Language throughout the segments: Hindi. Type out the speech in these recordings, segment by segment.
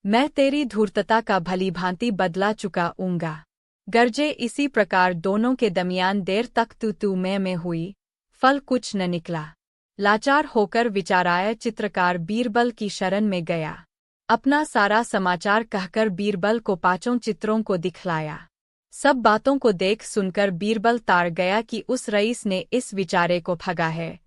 मैं तेरी धूर्तता का भलीभांति बदला चुकाऊंगा। गरजे इसी प्रकार दोनों के दरमियान देर तक तू मैं हुई, फल कुछ न निकला। लाचार होकर विचाराय चित्रकार बीरबल की शरण में गया। अपना सारा समाचार कहकर बीरबल को पांचों चित्रों को दिखलाया। सब बातों को देख सुनकर बीरबल ताड़ गया कि उस रईस ने इस विचारे को ठगा है।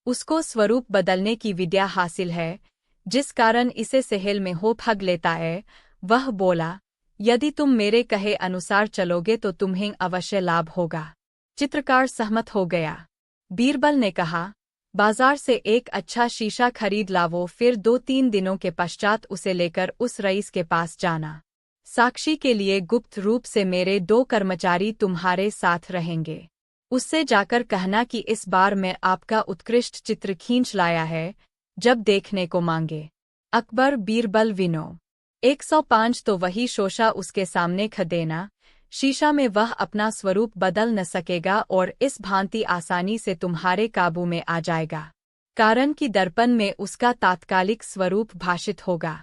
उसको स्वरूप बदलने की विद्या हासिल है, जिस कारण इसे सेहल में हो ठग लेता है। वह बोला, यदि तुम मेरे कहे अनुसार चलोगे तो तुम्हें अवश्य लाभ होगा। चित्रकार सहमत हो गया। बीरबल ने कहा, बाजार से एक अच्छा शीशा खरीद लावो। फिर 2-3 दिनों के पश्चात उसे लेकर उस रईस के पास जाना। साक्षी के लिए गुप्त रूप से मेरे 2 कर्मचारी तुम्हारे साथ रहेंगे। उससे जाकर कहना कि इस बार मैं आपका उत्कृष्ट चित्र खींच लाया है, जब देखने को मांगे। अकबर बीरबल विनो 105। तो वही शोशा उसके सामने खदेना। शीशा में वह अपना स्वरूप बदल न सकेगा और इस भांति आसानी से तुम्हारे काबू में आ जाएगा, कारण कि दर्पण में उसका तात्कालिक स्वरूप भाषित होगा।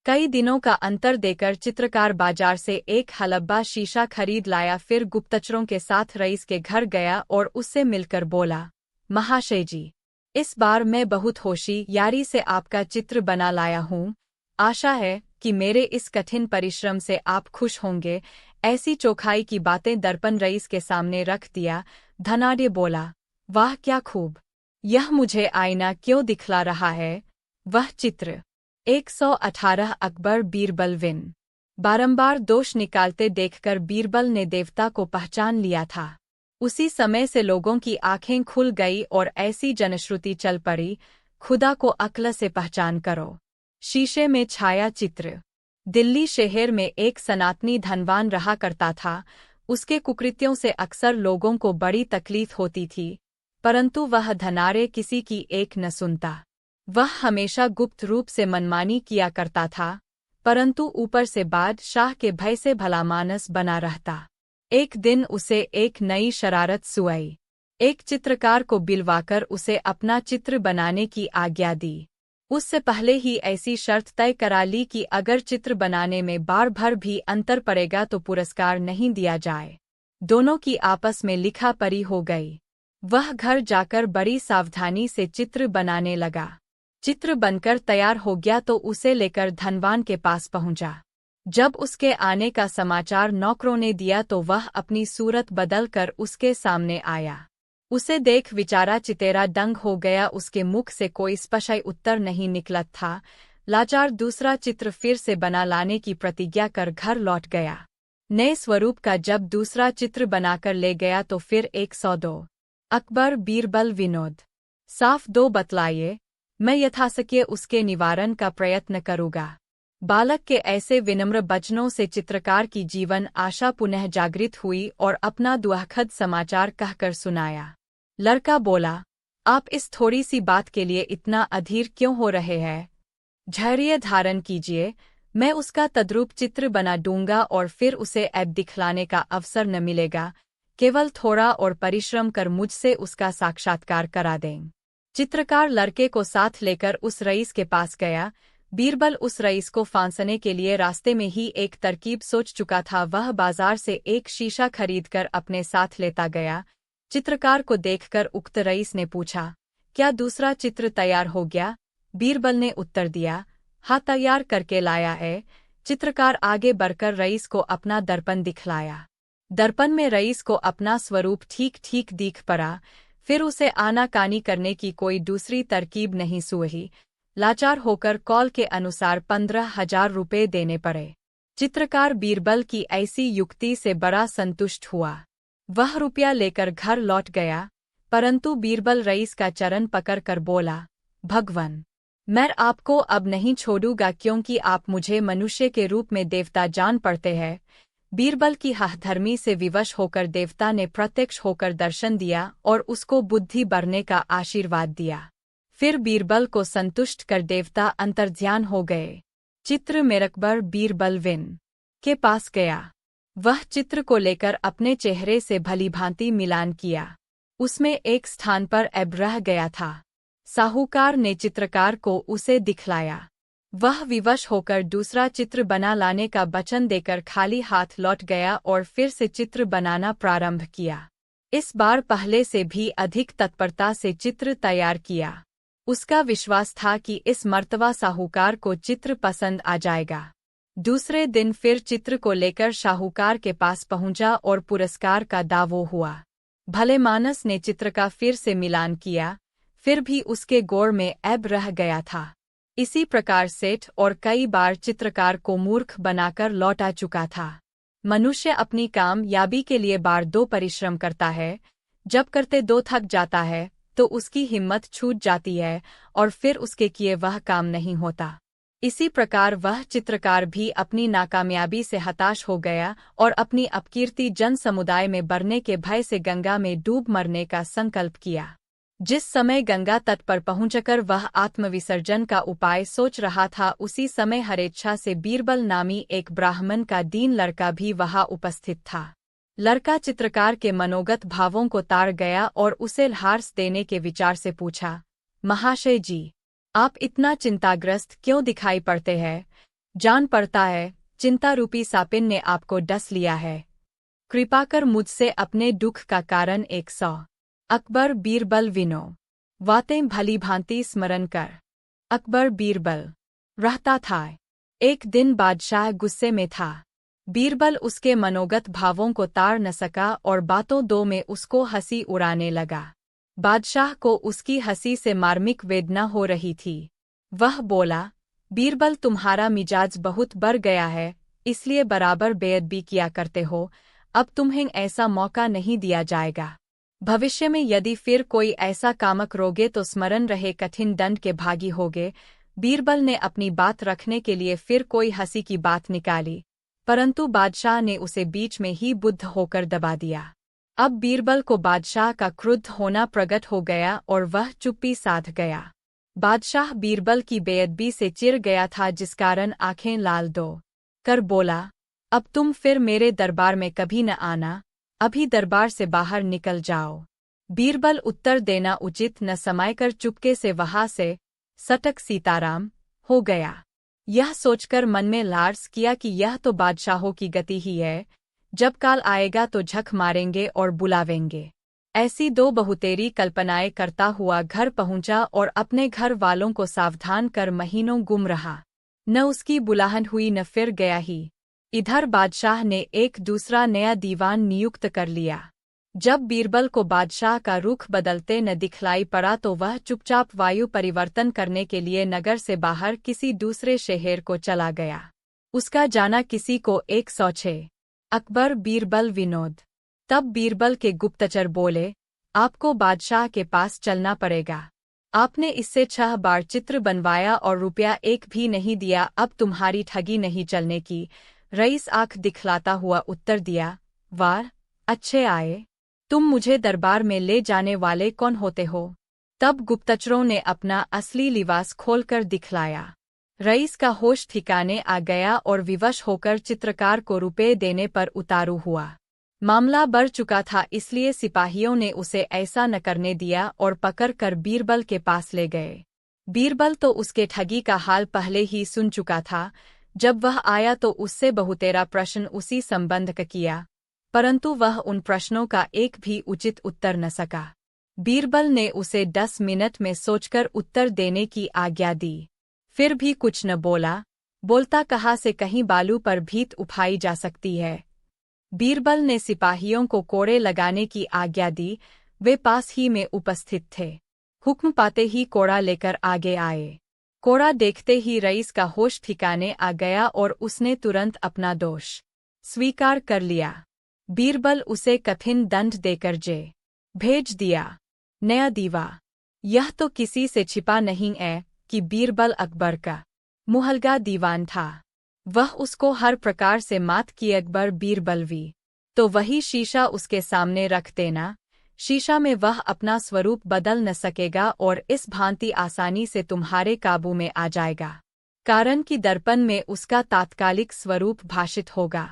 कई दिनों का अंतर देकर चित्रकार बाजार से एक हलब्बा शीशा खरीद लाया। फिर गुप्तचरों के साथ रईस के घर गया और उससे मिलकर बोला, महाशय जी, इस बार मैं बहुत होशियारी से आपका चित्र बना लाया हूँ। आशा है कि मेरे इस कठिन परिश्रम से आप खुश होंगे। ऐसी चोखाई की बातें दर्पण रईस के सामने रख दिया। धनाढ्य बोला, वाह क्या खूब! यह मुझे आईना क्यों दिखला रहा है? वह चित्र 118। अकबर बीरबल विन बारंबार दोष निकालते देखकर बीरबल ने देवता को पहचान लिया था। उसी समय से लोगों की आंखें खुल गई और ऐसी जनश्रुति चल पड़ी, खुदा को अक्ल से पहचान करो। शीशे में छाया चित्र। दिल्ली शहर में एक सनातनी धनवान रहा करता था। उसके कुकृत्यों से अक्सर लोगों को बड़ी तकलीफ होती थी, परंतु वह धनारे किसी की एक न सुनता। वह हमेशा गुप्त रूप से मनमानी किया करता था, परंतु ऊपर से बादशाह के भय से भलामानस बना रहता। एक दिन उसे एक नई शरारत सुआई। एक चित्रकार को बिलवाकर उसे अपना चित्र बनाने की आज्ञा दी। उससे पहले ही ऐसी शर्त तय करा ली कि अगर चित्र बनाने में बार भर भी अंतर पड़ेगा तो पुरस्कार नहीं दिया जाए। दोनों की आपस में लिखा पढ़ी हो गई। वह घर जाकर बड़ी सावधानी से चित्र बनाने लगा। चित्र बनकर तैयार हो गया तो उसे लेकर धनवान के पास पहुंचा। जब उसके आने का समाचार नौकरों ने दिया तो वह अपनी सूरत बदलकर उसके सामने आया। उसे देख विचारा चितेरा दंग हो गया। उसके मुख से कोई स्पष्ट उत्तर नहीं निकला था। लाचार दूसरा चित्र फिर से बना लाने की प्रतिज्ञा कर घर लौट गया। नए स्वरूप का जब दूसरा चित्र बनाकर ले गया तो फिर 102। अकबर बीरबल विनोद साफ 2 बतलाइए, मैं यथाशक्य उसके निवारण का प्रयत्न करूँगा। बालक के ऐसे विनम्र वचनों से चित्रकार की जीवन आशा पुनः जागृत हुई और अपना दुखद समाचार कहकर सुनाया। लड़का बोला, आप इस थोड़ी सी बात के लिए इतना अधीर क्यों हो रहे हैं? धैर्य धारण कीजिए, मैं उसका तद्रूप चित्र बना दूंगा और फिर उसे ऐब दिखलाने का अवसर न मिलेगा। केवल थोड़ा और परिश्रम कर मुझसे उसका साक्षात्कार करा दें। चित्रकार लड़के को साथ लेकर उस रईस के पास गया। बीरबल उस रईस को फांसने के लिए रास्ते में ही एक तरकीब सोच चुका था। वह बाजार से एक शीशा खरीदकर अपने साथ लेता गया। चित्रकार को देखकर उक्त रईस ने पूछा, क्या दूसरा चित्र तैयार हो गया? बीरबल ने उत्तर दिया, हाँ तैयार करके लाया है। चित्रकार आगे बढ़कर रईस को अपना दर्पण दिखलाया। दर्पण में रईस को अपना स्वरूप ठीक ठीक दिख पड़ा। फिर उसे आनाकानी करने की कोई दूसरी तरकीब नहीं सूझी। लाचार होकर कौल के अनुसार 15,000 रुपये देने पड़े। चित्रकार बीरबल की ऐसी युक्ति से बड़ा संतुष्ट हुआ। वह रुपया लेकर घर लौट गया, परंतु बीरबल रईस का चरण पकड़कर बोला, भगवान, मैं आपको अब नहीं छोड़ूंगा क्योंकि आप मुझे मनुष्य के रूप में देवता जान पड़ते हैं। बीरबल की हठधर्मी से विवश होकर देवता ने प्रत्यक्ष होकर दर्शन दिया और उसको बुद्धि बढ़ने का आशीर्वाद दिया। फिर बीरबल को संतुष्ट कर देवता अंतर्ध्यान हो गए। चित्र में अकबर बीरबल विन के पास गया। वह चित्र को लेकर अपने चेहरे से भलीभांति मिलान किया। उसमें एक स्थान पर ऐब रह गया था। साहूकार ने चित्रकार को उसे दिखलाया। वह विवश होकर दूसरा चित्र बना लाने का वचन देकर खाली हाथ लौट गया और फिर से चित्र बनाना प्रारंभ किया। इस बार पहले से भी अधिक तत्परता से चित्र तैयार किया। उसका विश्वास था कि इस मर्तबा साहूकार को चित्र पसंद आ जाएगा। दूसरे दिन फिर चित्र को लेकर साहूकार के पास पहुंचा और पुरस्कार का दावो हुआ। भले मानस ने चित्र का फिर से मिलान किया, फिर भी उसके गौर में ऐब रह गया था। इसी प्रकार सेठ और कई बार चित्रकार को मूर्ख बनाकर लौटा चुका था। मनुष्य अपनी कामयाबी के लिए बार दो परिश्रम करता है, जब करते दो थक जाता है तो उसकी हिम्मत छूट जाती है और फिर उसके किए वह काम नहीं होता। इसी प्रकार वह चित्रकार भी अपनी नाकामयाबी से हताश हो गया और अपनी अपकीर्ति जन समुदाय में बढ़ने के भय से गंगा में डूब मरने का संकल्प किया। जिस समय गंगा तट पर पहुंचकर वह आत्मविसर्जन का उपाय सोच रहा था, उसी समय हरेच्छा से बीरबल नामी एक ब्राह्मण का दीन लड़का भी वहां उपस्थित था। लड़का चित्रकार के मनोगत भावों को ताड़ गया और उसे ल्हास देने के विचार से पूछा, महाशय जी, आप इतना चिंताग्रस्त क्यों दिखाई पड़ते हैं? जान पड़ता है चिंता रूपी सापिन ने आपको डस लिया है। कृपा कर मुझसे अपने दुख का कारण 100 अकबर बीरबल विनो वातें भली भांति स्मरण कर। अकबर बीरबल रहता था। एक दिन बादशाह गुस्से में था। बीरबल उसके मनोगत भावों को ताड़ न सका और बातों दो में उसको हंसी उड़ाने लगा। बादशाह को उसकी हंसी से मार्मिक वेदना हो रही थी। वह बोला, बीरबल तुम्हारा मिजाज बहुत बढ़ गया है, इसलिए बराबर बेअदबी किया करते हो। अब तुम्हें ऐसा मौका नहीं दिया जाएगा। भविष्य में यदि फिर कोई ऐसा काम करोगे तो स्मरण रहे कठिन दंड के भागी होगे। बीरबल ने अपनी बात रखने के लिए फिर कोई हंसी की बात निकाली, परंतु बादशाह ने उसे बीच में ही बुद्ध होकर दबा दिया। अब बीरबल को बादशाह का क्रुद्ध होना प्रकट हो गया और वह चुप्पी साध गया। बादशाह बीरबल की बेअदबी से चिढ़ गया था, जिस कारण आंखें लाल दो कर बोला, अब तुम फिर मेरे दरबार में कभी न आना, अभी दरबार से बाहर निकल जाओ। बीरबल उत्तर देना उचित न समझकर चुपके से वहां से सटक सीताराम हो गया। यह सोचकर मन में लालच किया कि यह तो बादशाहों की गति ही है, जब काल आएगा तो झक मारेंगे और बुलावेंगे। ऐसी दो बहुतेरी कल्पनाएं करता हुआ घर पहुंचा और अपने घर वालों को सावधान कर महीनों गुम रहा। न उसकी बुलाहट हुई न फिर गया ही। इधर बादशाह ने एक दूसरा नया दीवान नियुक्त कर लिया। जब बीरबल को बादशाह का रुख बदलते न दिखलाई पड़ा तो वह चुपचाप वायु परिवर्तन करने के लिए नगर से बाहर किसी दूसरे शहर को चला गया। उसका जाना किसी को 106 अकबर बीरबल विनोद। तब बीरबल के गुप्तचर बोले, आपको बादशाह के पास चलना पड़ेगा। आपने इससे 6 बार चित्र बनवाया और रुपया एक भी नहीं दिया, अब तुम्हारी ठगी नहीं चलने की। रईस आंख दिखलाता हुआ उत्तर दिया, वाह, अच्छे आए। तुम मुझे दरबार में ले जाने वाले कौन होते हो? तब गुप्तचरों ने अपना असली लिबास खोलकर दिखलाया। रईस का होश ठिकाने आ गया और विवश होकर चित्रकार को रुपए देने पर उतारू हुआ। मामला बढ़ चुका था, इसलिए सिपाहियों ने उसे ऐसा न करने दिया और पकड़कर बीरबल के पास ले गए। बीरबल तो उसके ठगी का हाल पहले ही सुन चुका था। जब वह आया तो उससे बहुतेरा प्रश्न उसी संबंध का किया, परंतु वह उन प्रश्नों का एक भी उचित उत्तर न सका। बीरबल ने उसे 10 मिनट में सोचकर उत्तर देने की आज्ञा दी, फिर भी कुछ न बोला। बोलता कहा से कहीं बालू पर भीत उठाई जा सकती है। बीरबल ने सिपाहियों को कोड़े लगाने की आज्ञा दी। वे पास ही में उपस्थित थे। हुक्म पाते ही कोड़ा लेकर आगे आए। कोड़ा देखते ही रईस का होश ठिकाने आ गया और उसने तुरंत अपना दोष स्वीकार कर लिया। बीरबल उसे कठिन दंड देकर जेल भेज दिया। नया दीवा। यह तो किसी से छिपा नहीं है कि बीरबल अकबर का मुहलगा दीवान था। वह उसको हर प्रकार से मात की। अकबर बीरबलवी तो वही शीशा उसके सामने रख देना। शीशा में वह अपना स्वरूप बदल न सकेगा और इस भांति आसानी से तुम्हारे काबू में आ जाएगा, कारण कि दर्पण में उसका तात्कालिक स्वरूप भाषित होगा।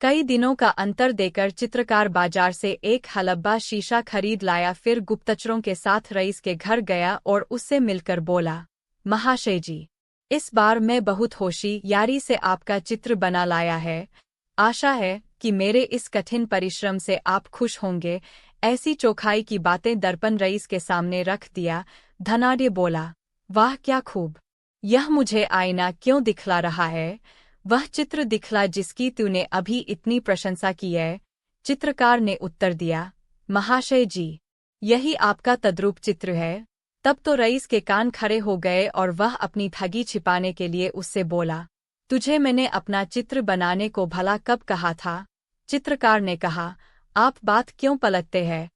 कई दिनों का अंतर देकर चित्रकार बाजार से एक हलब्बा शीशा खरीद लाया। फिर गुप्तचरों के साथ रईस के घर गया और उससे मिलकर बोला, महाशय जी, इस बार मैं बहुत होशियारी से आपका चित्र बना लाया है। आशा है कि मेरे इस कठिन परिश्रम से आप खुश होंगे। ऐसी चोखाई की बातें दर्पण रईस के सामने रख दिया। धनाढ्य बोला, वाह क्या खूब! यह मुझे आईना क्यों दिखला रहा है? वह चित्र दिखला जिसकी तूने अभी इतनी प्रशंसा की है। चित्रकार ने उत्तर दिया, महाशय जी, यही आपका तद्रूप चित्र है। तब तो रईस के कान खड़े हो गए और वह अपनी ठगी छिपाने के लिए उससे बोला, तुझे मैंने अपना चित्र बनाने को भला कब कहा था? चित्रकार ने कहा, आप बात क्यों पलटते हैं?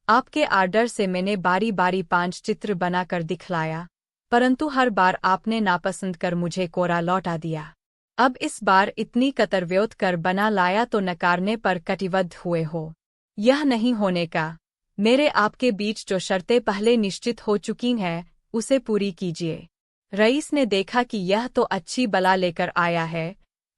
आपके आर्डर से मैंने बारी बारी 5 चित्र बनाकर दिखलाया, परंतु हर बार आपने नापसंद कर मुझे कोरा लौटा दिया। अब इस बार इतनी कतरव्योत कर बना लाया तो नकारने पर कटिबद्ध हुए हो। यह नहीं होने का। मेरे आपके बीच जो शर्तें पहले निश्चित हो चुकी हैं, उसे पूरी कीजिए। रईस ने देखा कि यह तो अच्छी बला लेकर आया है,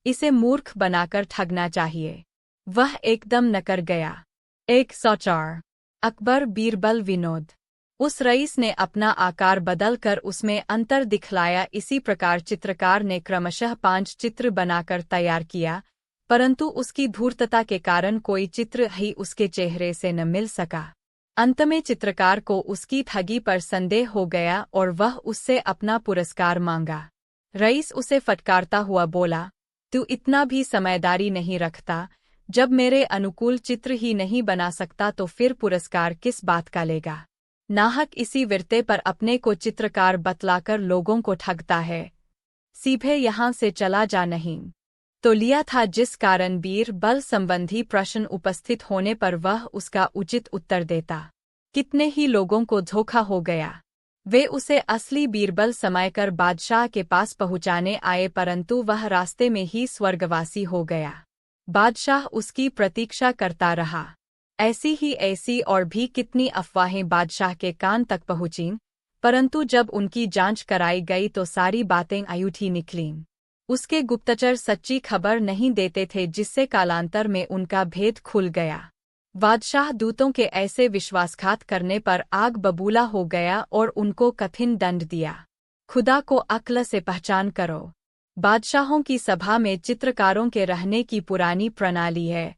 इसे मूर्ख बनाकर ठगना चाहिए। वह एकदम नकर गया। 104 अकबर बीरबल विनोद। उस रईस ने अपना आकार बदलकर उसमें अंतर दिखलाया। इसी प्रकार चित्रकार ने क्रमशः 5 चित्र बनाकर तैयार किया, परंतु उसकी धूर्तता के कारण कोई चित्र ही उसके चेहरे से न मिल सका। अंत में चित्रकार को उसकी ठगी पर संदेह हो गया और वह उससे अपना पुरस्कार मांगा। रईस उसे फटकारता हुआ बोला, तू इतना भी समझदारी नहीं रखता। जब मेरे अनुकूल चित्र ही नहीं बना सकता तो फिर पुरस्कार किस बात का लेगा? नाहक इसी विरते पर अपने को चित्रकार बतलाकर लोगों को ठगता है। सीधे यहाँ से चला जा। नहीं तो लिया था। जिस कारण बीरबल संबंधी प्रश्न उपस्थित होने पर वह उसका उचित उत्तर देता। कितने ही लोगों को धोखा हो गया। वे उसे असली बीरबल समझकर बादशाह के पास पहुंचाने आए, परंतु वह रास्ते में ही स्वर्गवासी हो गया। बादशाह उसकी प्रतीक्षा करता रहा। ऐसी और भी कितनी अफवाहें बादशाह के कान तक पहुंचीं, परंतु जब उनकी जांच कराई गई तो सारी बातें अयूठी निकलीं। उसके गुप्तचर सच्ची खबर नहीं देते थे, जिससे कालांतर में उनका भेद खुल गया। बादशाह दूतों के ऐसे विश्वासघात करने पर आग बबूला हो गया और उनको कठिन दंड दिया। खुदा को अक्ल से पहचान करो। बादशाहों की सभा में चित्रकारों के रहने की पुरानी प्रणाली है।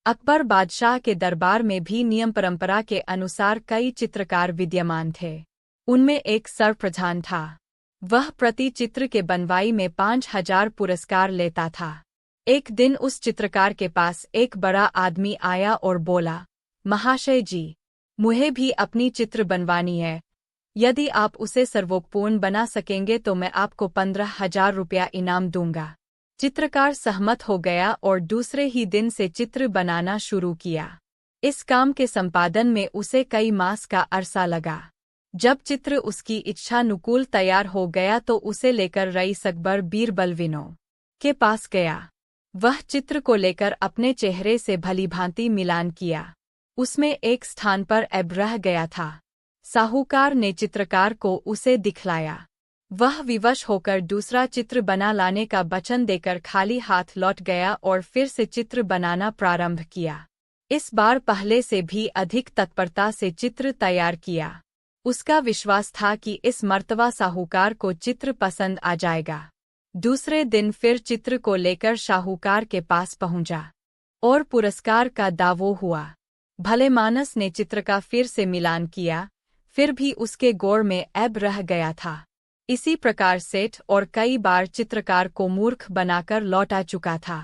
अकबर बादशाह के दरबार में भी नियम परंपरा के अनुसार कई चित्रकार विद्यमान थे। उनमें एक सरप्रधान था। वह प्रति चित्र के बनवाई में 5000 पुरस्कार लेता था। एक दिन उस चित्रकार के पास एक बड़ा आदमी आया और बोला, महाशय जी, मुझे भी अपनी चित्र बनवानी है। यदि आप उसे सर्वोपपूर्ण बना सकेंगे तो मैं आपको 15,000 रुपया इनाम दूंगा। चित्रकार सहमत हो गया और दूसरे ही दिन से चित्र बनाना शुरू किया। इस काम के संपादन में उसे कई मास का अरसा लगा। जब चित्र उसकी इच्छानुकूल तैयार हो गया तो उसे लेकर रईस अकबर बीरबल विनोद के पास गया। वह चित्र को लेकर अपने चेहरे से भलीभांति मिलान किया। उसमें एक स्थान पर ऐब रह गया था। साहूकार ने चित्रकार को उसे दिखलाया। वह विवश होकर दूसरा चित्र बना लाने का वचन देकर खाली हाथ लौट गया और फिर से चित्र बनाना प्रारंभ किया। इस बार पहले से भी अधिक तत्परता से चित्र तैयार किया। उसका विश्वास था कि इस मर्तबा साहूकार को चित्र पसंद आ जाएगा। दूसरे दिन फिर चित्र को लेकर साहूकार के पास पहुंचा और पुरस्कार का दावो हुआ। भलेमानस ने चित्र का फिर से मिलान किया, फिर भी उसके गोड़ में ऐब रह गया था। इसी प्रकार सेठ और कई बार चित्रकार को मूर्ख बनाकर लौटा चुका था।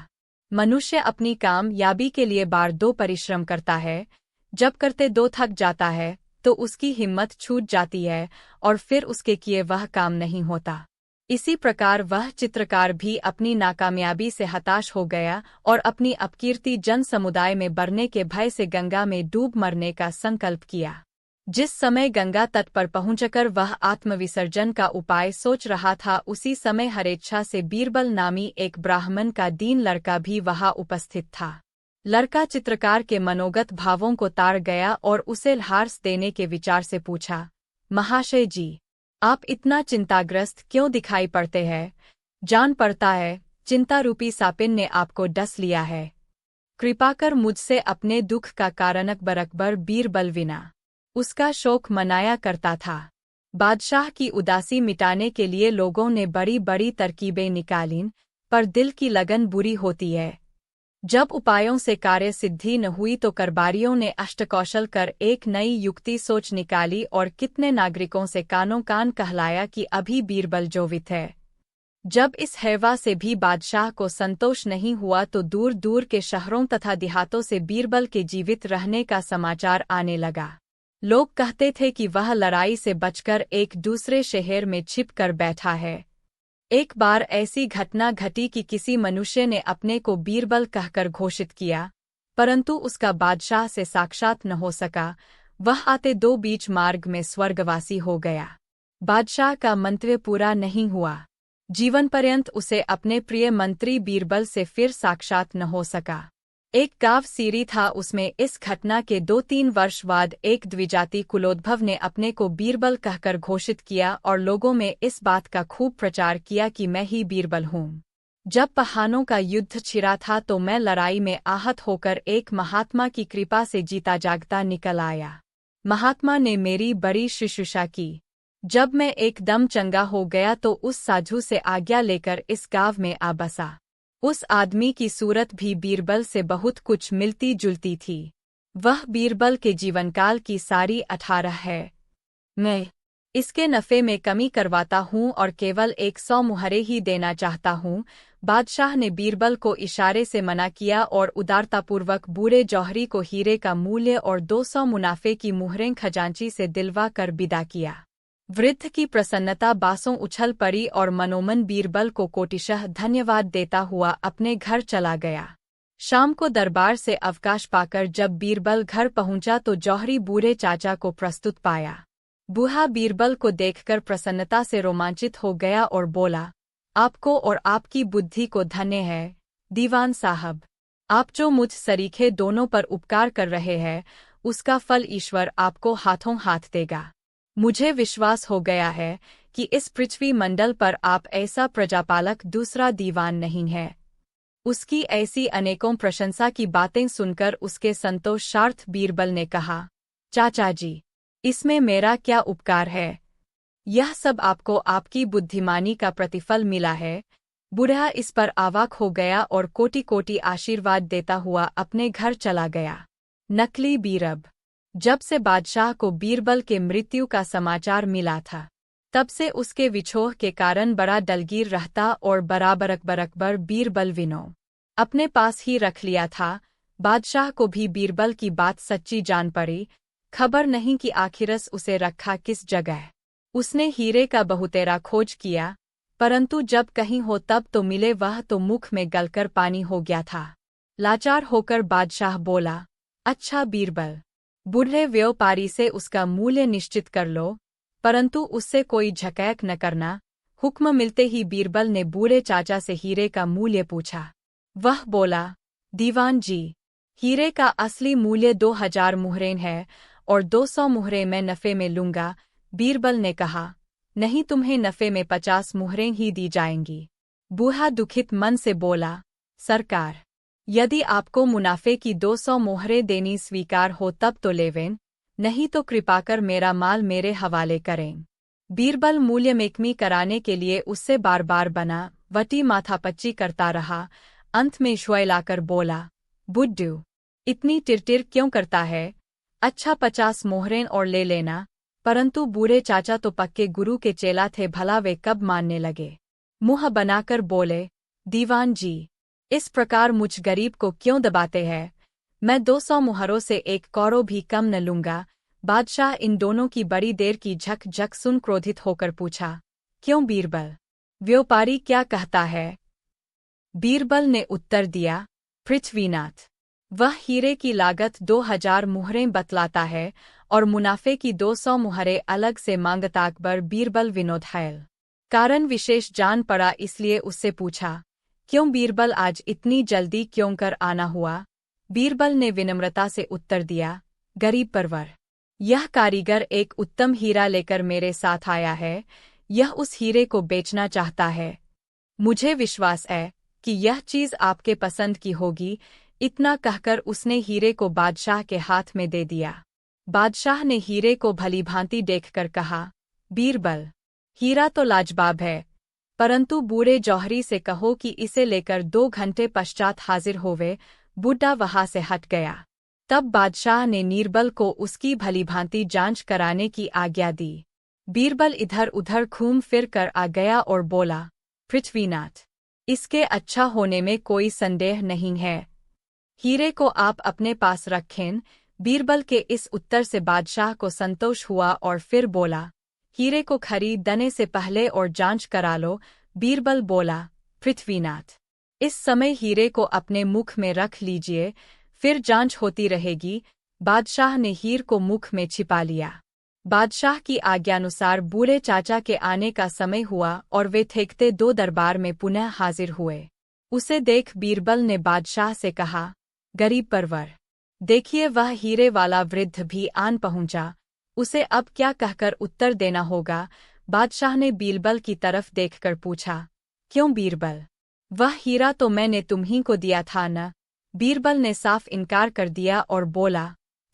मनुष्य अपनी कामयाबी के लिए बार 2 परिश्रम करता है। जब करते 2 थक जाता है तो उसकी हिम्मत छूट जाती है और फिर उसके किए वह काम नहीं होता। इसी प्रकार वह चित्रकार भी अपनी नाकामयाबी से हताश हो गया और अपनी अपकीर्ति जन समुदाय में बढ़ने के भय से गंगा में डूब मरने का संकल्प किया। जिस समय गंगा तट पर पहुंचकर वह आत्मविसर्जन का उपाय सोच रहा था, उसी समय हरेच्छा से बीरबल नामी एक ब्राह्मण का दीन लड़का भी वहां उपस्थित था। लड़का चित्रकार के मनोगत भावों को ताड़ गया और उसे ल्हास देने के विचार से पूछा, महाशय जी, आप इतना चिंताग्रस्त क्यों दिखाई पड़ते हैं? जान पड़ता है चिंता रूपी सापिन ने आपको डस लिया है। कृपा कर मुझसे अपने दुख का कारण अकबर बीरबल विना उसका शोक मनाया करता था। बादशाह की उदासी मिटाने के लिए लोगों ने बड़ी बड़ी तरकीबें निकालीं, पर दिल की लगन बुरी होती है। जब उपायों से कार्य सिद्धि न हुई तो करबारियों ने अष्टकौशल कर एक नई युक्ति सोच निकाली और कितने नागरिकों से कानों कान कहलाया कि अभी बीरबल जीवित है। जब इस हैवा से भी बादशाह को संतोष नहीं हुआ तो दूर दूर के शहरों तथा देहातों से बीरबल के जीवित रहने का समाचार आने लगा। लोग कहते थे कि वह लड़ाई से बचकर एक दूसरे शहर में छिप कर बैठा है। एक बार ऐसी घटना घटी कि किसी मनुष्य ने अपने को बीरबल कहकर घोषित किया, परंतु उसका बादशाह से साक्षात न हो सका। वह आते दो बीच मार्ग में स्वर्गवासी हो गया। बादशाह का मंतव्य पूरा नहीं हुआ। जीवन पर्यंत उसे अपने प्रिय मंत्री बीरबल से फिर साक्षात न हो सका। एक गाँव सीरी था, उसमें इस घटना के 2-3 वर्ष बाद एक द्विजाति कुलोद्भव ने अपने को बीरबल कहकर घोषित किया और लोगों में इस बात का खूब प्रचार किया कि मैं ही बीरबल हूँ। जब पहानों का युद्ध छिड़ा था तो मैं लड़ाई में आहत होकर एक महात्मा की कृपा से जीता जागता निकल आया। महात्मा ने मेरी बड़ी शुश्रूषा की। जब मैं एकदम चंगा हो गया तो उस साधु से आज्ञा लेकर इस गाँव में आ बसा। उस आदमी की सूरत भी बीरबल से बहुत कुछ मिलती जुलती थी। वह बीरबल के जीवनकाल की सारी 18 है। मैं इसके नफ़े में कमी करवाता हूँ और केवल 100 मुहरे ही देना चाहता हूँ। बादशाह ने बीरबल को इशारे से मना किया और उदारतापूर्वक बूढ़े जौहरी को हीरे का मूल्य और 200 मुनाफे की मुहरें खजांची से दिलवा कर विदा किया। वृद्ध की प्रसन्नता बासों उछल पड़ी और मनोमन बीरबल को कोटिशः धन्यवाद देता हुआ अपने घर चला गया। शाम को दरबार से अवकाश पाकर जब बीरबल घर पहुंचा तो जौहरी बूढ़े चाचा को प्रस्तुत पाया। बूढ़ा बीरबल को देखकर प्रसन्नता से रोमांचित हो गया और बोला, आपको और आपकी बुद्धि को धन्य है दीवान साहब। आप जो मुझ सरीखे दोनों पर उपकार कर रहे हैं उसका फल ईश्वर आपको हाथों हाथ देगा। मुझे विश्वास हो गया है कि इस पृथ्वी मंडल पर आप ऐसा प्रजापालक दूसरा दीवान नहीं है। उसकी ऐसी अनेकों प्रशंसा की बातें सुनकर उसके संतोषार्थ बीरबल ने कहा, चाचा जी, इसमें मेरा क्या उपकार है? यह सब आपको आपकी बुद्धिमानी का प्रतिफल मिला है। बूढ़ा इस पर अवाक हो गया और कोटि कोटि आशीर्वाद देता हुआ अपने घर चला गया। नकली बीरब। जब से बादशाह को बीरबल के मृत्यु का समाचार मिला था, तब से उसके विछोह के कारण बड़ा दलगीर रहता और बराबर बीरबल विनो अपने पास ही रख लिया था। बादशाह को भी बीरबल की बात सच्ची जान पड़ी। खबर नहीं कि आखिरस उसे रखा किस जगह। उसने हीरे का बहुतेरा खोज किया, परंतु जब कहीं हो तब तो मिले वह तो मुख में गलकर पानी हो गया था। लाचार होकर बादशाह बोला, अच्छा बीरबल, बूढ़े व्यापारी से उसका मूल्य निश्चित कर लो, परंतु उससे कोई झकैक न करना। हुक्म मिलते ही बीरबल ने बूढ़े चाचा से हीरे का मूल्य पूछा। वह बोला, दीवान जी, हीरे का असली मूल्य 2000 मुहरें है और 200 मुहरें मैं नफ़े में लूंगा। बीरबल ने कहा, नहीं, तुम्हें नफ़े में 50 मुहरें ही दी जाएंगी। बूढ़ा दुखित मन से बोला, सरकार, यदि आपको मुनाफे की 200 मोहरें देनी स्वीकार हो तब तो लेवें, नहीं तो कृपा कर मेरा माल मेरे हवाले करें। बीरबल मूल्य में कमी कराने के लिए उससे बार बार बना वटी माथापच्ची करता रहा। अंत में श्वाय लाकर बोला, बुड्ढू, इतनी टिरटिर क्यों करता है? अच्छा 50 मोहरें और ले लेना। परंतु बूढ़े चाचा तो पक्के गुरु के चेला थे, भला वे कब मानने लगे। मुँह बनाकर बोले, दीवान जी, इस प्रकार मुझ गरीब को क्यों दबाते हैं? मैं 200 मुहरों से एक कौड़ो भी कम न लूंगा। बादशाह इन दोनों की बड़ी देर की झक सुन क्रोधित होकर पूछा, क्यों बीरबल, व्यापारी क्या कहता है? बीरबल ने उत्तर दिया, पृथ्वीनाथ, वह हीरे की लागत 2000 मुहरें बतलाता है और मुनाफे की 200 मुहरें अलग से मांगता। अकबर बीरबल विनोद हैल कारण विशेष जान पड़ा, इसलिए उससे पूछा, क्यों बीरबल, आज इतनी जल्दी क्यों कर आना हुआ? बीरबल ने विनम्रता से उत्तर दिया, गरीब परवर, यह कारीगर एक उत्तम हीरा लेकर मेरे साथ आया है। यह उस हीरे को बेचना चाहता है। मुझे विश्वास है कि यह चीज़ आपके पसंद की होगी। इतना कहकर उसने हीरे को बादशाह के हाथ में दे दिया। बादशाह ने हीरे को भलीभांति देखकर कहा, बीरबल, हीरा तो लाजवाब है, परंतु बूढ़े जौहरी से कहो कि इसे लेकर 2 घंटे पश्चात हाजिर होवे। बूढ़ा वहां से हट गया। तब बादशाह ने नीरबल को उसकी भलीभांति जांच कराने की आज्ञा दी। बीरबल इधर उधर घूम फिर कर आ गया और बोला, पृथ्वीनाथ, इसके अच्छा होने में कोई संदेह नहीं है। हीरे को आप अपने पास रखें। बीरबल के इस उत्तर से बादशाह को संतोष हुआ और फिर बोला, हीरे को खरीदने से पहले और जांच करा लो। बीरबल बोला, पृथ्वीनाथ, इस समय हीरे को अपने मुख में रख लीजिए, फिर जांच होती रहेगी। बादशाह ने हीर को मुख में छिपा लिया। बादशाह की आज्ञानुसार बूढ़े चाचा के आने का समय हुआ और वे थेकते 2 दरबार में पुनः हाजिर हुए। उसे देख बीरबल ने बादशाह से कहा, गरीब परवर, देखिए वह हीरे वाला वृद्ध भी आन पहुंचा, उसे अब क्या कहकर उत्तर देना होगा। बादशाह ने बीरबल की तरफ देखकर पूछा, क्यों बीरबल, वह हीरा तो मैंने तुम्हीं को दिया था न? बीरबल ने साफ इनकार कर दिया और बोला,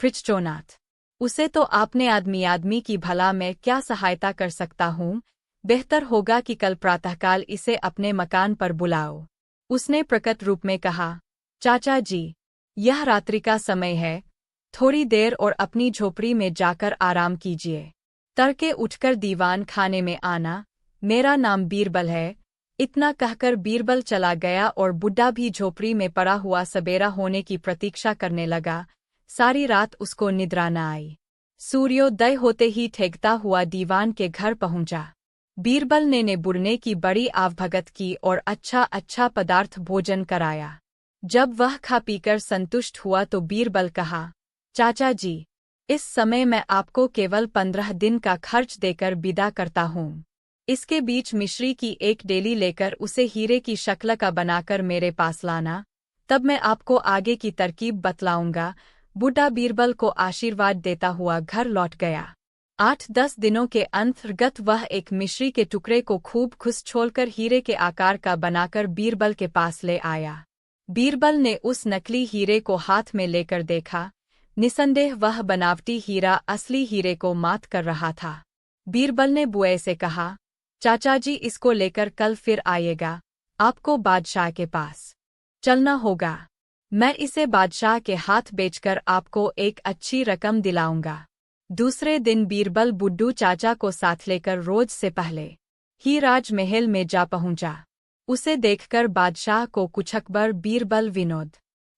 पृथ्वीनाथ, उसे तो आपने आदमी की भला मैं क्या सहायता कर सकता हूँ। बेहतर होगा कि कल प्रातःकाल इसे अपने मकान पर बुलाओ। उसने प्रकट रूप में कहा, चाचा जी, यह रात्रि का समय है, थोड़ी देर और अपनी झोपड़ी में जाकर आराम कीजिए। तड़के उठकर दीवान खाने में आना, मेरा नाम बीरबल है। इतना कहकर बीरबल चला गया और बुड्ढा भी झोपड़ी में पड़ा हुआ सबेरा होने की प्रतीक्षा करने लगा। सारी रात उसको निद्रा न आई। सूर्योदय होते ही ठेकता हुआ दीवान के घर पहुंचा। बीरबल ने बुढ़ने की बड़ी आवभगत की और अच्छा अच्छा पदार्थ भोजन कराया। जब वह खा पीकर संतुष्ट हुआ तो बीरबल कहा, चाचा जी, इस समय मैं आपको केवल 15 दिन का खर्च देकर विदा करता हूँ। इसके बीच मिश्री की एक डेली लेकर उसे हीरे की शक्ल का बनाकर मेरे पास लाना, तब मैं आपको आगे की तरकीब बतलाऊंगा। बूढ़ा बीरबल को आशीर्वाद देता हुआ घर लौट गया। 8-10 दिनों के अंतर्गत वह एक मिश्री के टुकड़े को खूब खुसछोलकर हीरे के आकार का बनाकर बीरबल के पास ले आया। बीरबल ने उस नकली हीरे को हाथ में लेकर देखा। निसंदेह वह बनावटी हीरा असली हीरे को मात कर रहा था। बीरबल ने बुए से कहा, चाचा जी, इसको लेकर कल फिर आइएगा, आपको बादशाह के पास चलना होगा। मैं इसे बादशाह के हाथ बेचकर आपको एक अच्छी रकम दिलाऊंगा। दूसरे दिन बीरबल बुड्ढू चाचा को साथ लेकर रोज से पहले ही राजमहल में जा पहुंचा। उसे देखकर बादशाह को कुछ अकबर बीरबल विनोद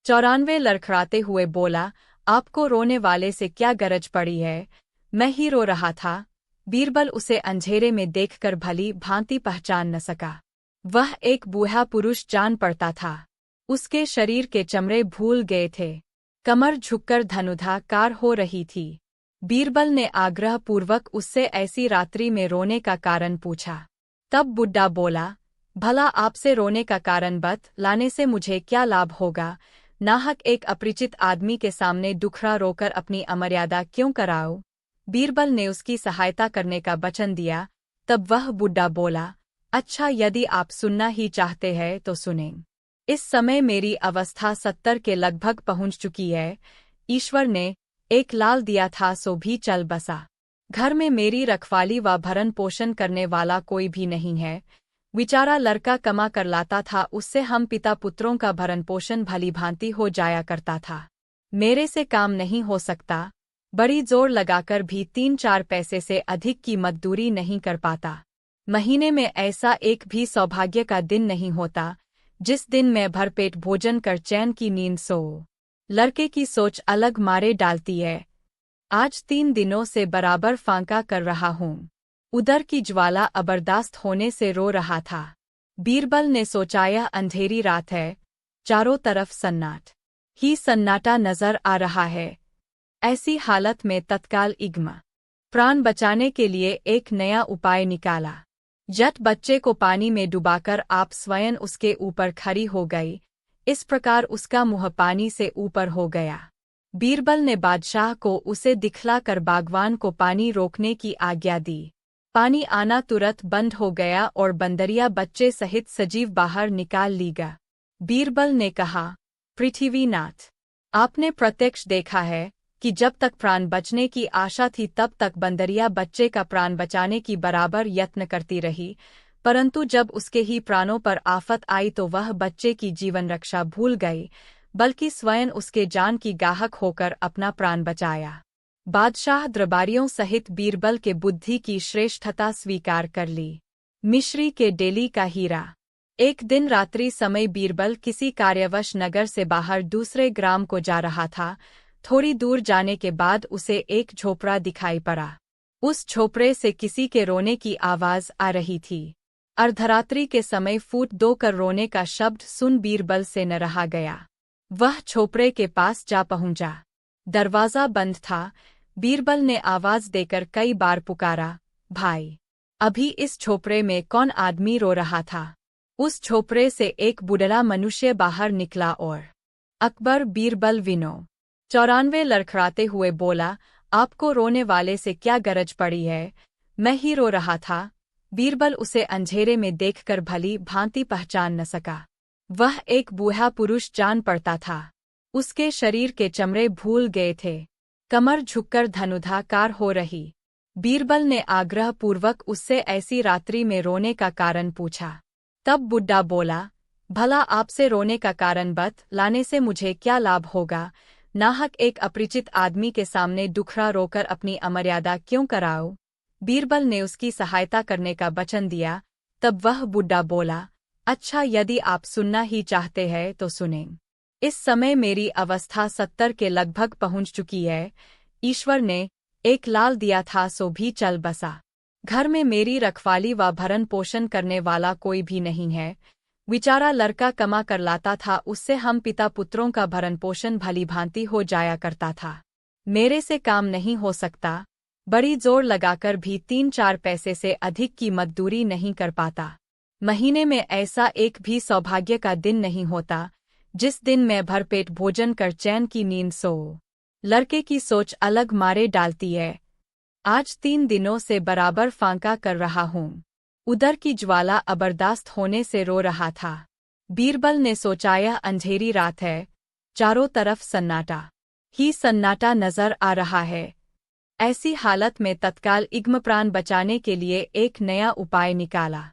94 लड़खड़ाते हुए बोला, आपको रोने वाले से क्या गरज पड़ी है, मैं ही रो रहा था। बीरबल उसे अंधेरे में देखकर भली भांति पहचान न सका। वह एक बूढ़ा पुरुष जान पड़ता था। उसके शरीर के चमड़े भूल गए थे, कमर झुककर धनुधाकार हो रही थी। बीरबल ने आग्रहपूर्वक उससे ऐसी रात्रि में रोने का कारण पूछा। तब बुड्ढा बोला, भला आपसे रोने का कारण बतलाने से मुझे क्या लाभ होगा। नाहक एक अपरिचित आदमी के सामने दुखड़ा रोकर अपनी अमर्यादा क्यों कराओ। बीरबल ने उसकी सहायता करने का वचन दिया। तब वह बुड्ढा बोला, अच्छा, यदि आप सुनना ही चाहते हैं तो सुनें। इस समय मेरी अवस्था 70 के लगभग पहुंच चुकी है। ईश्वर ने एक लाल दिया था सो भी चल बसा। घर में मेरी रखवाली व भरण पोषण करने वाला कोई भी नहीं है। बेचारा लड़का कमा कर लाता था, उससे हम पिता पुत्रों का भरण पोषण भली भांति हो जाया करता था। मेरे से काम नहीं हो सकता, बड़ी जोर लगाकर भी 3-4 पैसे से अधिक की मजदूरी नहीं कर पाता। महीने में ऐसा एक भी सौभाग्य का दिन नहीं होता जिस दिन मैं भरपेट भोजन कर चैन की नींद सो। लड़के की सोच अलग मारे डालती है। आज 3 दिनों से बराबर फांका कर रहा हूँ। उदर की ज्वाला अबरदास्त होने से रो रहा था। बीरबल ने सोचा, यह अंधेरी रात है, चारों तरफ सन्नाट ही सन्नाटा नजर आ रहा है। ऐसी हालत में तत्काल इग्मा प्राण बचाने के लिए एक नया उपाय निकाला। जट बच्चे को पानी में डुबाकर आप स्वयं उसके ऊपर खड़ी हो गई। इस प्रकार उसका मुंह पानी से ऊपर हो गया। बीरबल ने बादशाह को उसे दिखलाकर बागवान को पानी रोकने की आज्ञा दी। पानी आना तुरंत बंद हो गया और बंदरिया बच्चे सहित सजीव बाहर निकाल ली गया। बीरबल ने कहा, पृथ्वीनाथ, आपने प्रत्यक्ष देखा है, कि जब तक प्राण बचने की आशा थी तब तक बंदरिया बच्चे का प्राण बचाने की बराबर यत्न करती रही, परंतु जब उसके ही प्राणों पर आफत आई तो वह बच्चे की जीवन रक्षा भूल गई, बल्कि स्वयं उसके जान की गाहक होकर अपना प्राण बचाया। बादशाह दरबारियों सहित बीरबल के बुद्धि की श्रेष्ठता स्वीकार कर ली। मिश्री के डेली का हीरा। एक दिन रात्रि समय बीरबल किसी कार्यवश नगर से बाहर दूसरे ग्राम को जा रहा था। थोड़ी दूर जाने के बाद उसे एक झोपड़ा दिखाई पड़ा। उस झोपड़े से किसी के रोने की आवाज आ रही थी। अर्धरात्रि के समय फूट दो कर रोने का शब्द सुन बीरबल से न रहा गया। वह झोपड़े के पास जा पहुंचा। दरवाजा बंद था। बीरबल ने आवाज देकर कई बार पुकारा, भाई, अभी इस झोपड़े में कौन आदमी रो रहा था? उस झोपड़े से एक बुढ़ा मनुष्य बाहर निकला और अकबर बीरबल विनो 94 लड़खड़ाते हुए बोला, आपको रोने वाले से क्या गरज पड़ी है? मैं ही रो रहा था। बीरबल उसे अंधेरे में देखकर भली भांति पहचान न सका। वह एक बूढ़ा पुरुष जान पड़ता था। उसके शरीर के चमड़े भूल गए थे। कमर झुककर धनुधाकार हो रही। बीरबल ने आग्रहपूर्वक उससे ऐसी रात्रि में रोने का कारण पूछा। तब बुड्ढा बोला, भला आपसे रोने का कारण लाने से मुझे क्या लाभ होगा? नाहक एक अपरिचित आदमी के सामने दुखड़ा रोकर अपनी अमर्यादा क्यों कराओ? बीरबल ने उसकी सहायता करने का वचन दिया। तब वह बुड्ढा बोला, अच्छा, यदि आप सुनना ही चाहते हैं तो सुनें। इस समय मेरी अवस्था 70 के लगभग पहुंच चुकी है। ईश्वर ने एक लाल दिया था सो भी चल बसा। घर में मेरी रखवाली व भरण पोषण करने वाला कोई भी नहीं है। बेचारा लड़का कमा कर लाता था, उससे हम पिता पुत्रों का भरण पोषण भली भांति हो जाया करता था। मेरे से काम नहीं हो सकता। बड़ी जोर लगाकर भी 3-4 पैसे से अधिक की मजदूरी नहीं कर पाता। महीने में ऐसा एक भी सौभाग्य का दिन नहीं होता जिस दिन मैं भरपेट भोजन कर चैन की नींद सो। लड़के की सोच अलग मारे डालती है। आज 3 दिनों से बराबर फांका कर रहा हूँ। उदर की ज्वाला अबरदास्त होने से रो रहा था। बीरबल ने सोचा यह अंधेरी रात है, चारों तरफ सन्नाटा ही सन्नाटा नजर आ रहा है। ऐसी हालत में तत्काल इग्म प्राण बचाने के लिए एक नया उपाय निकाला।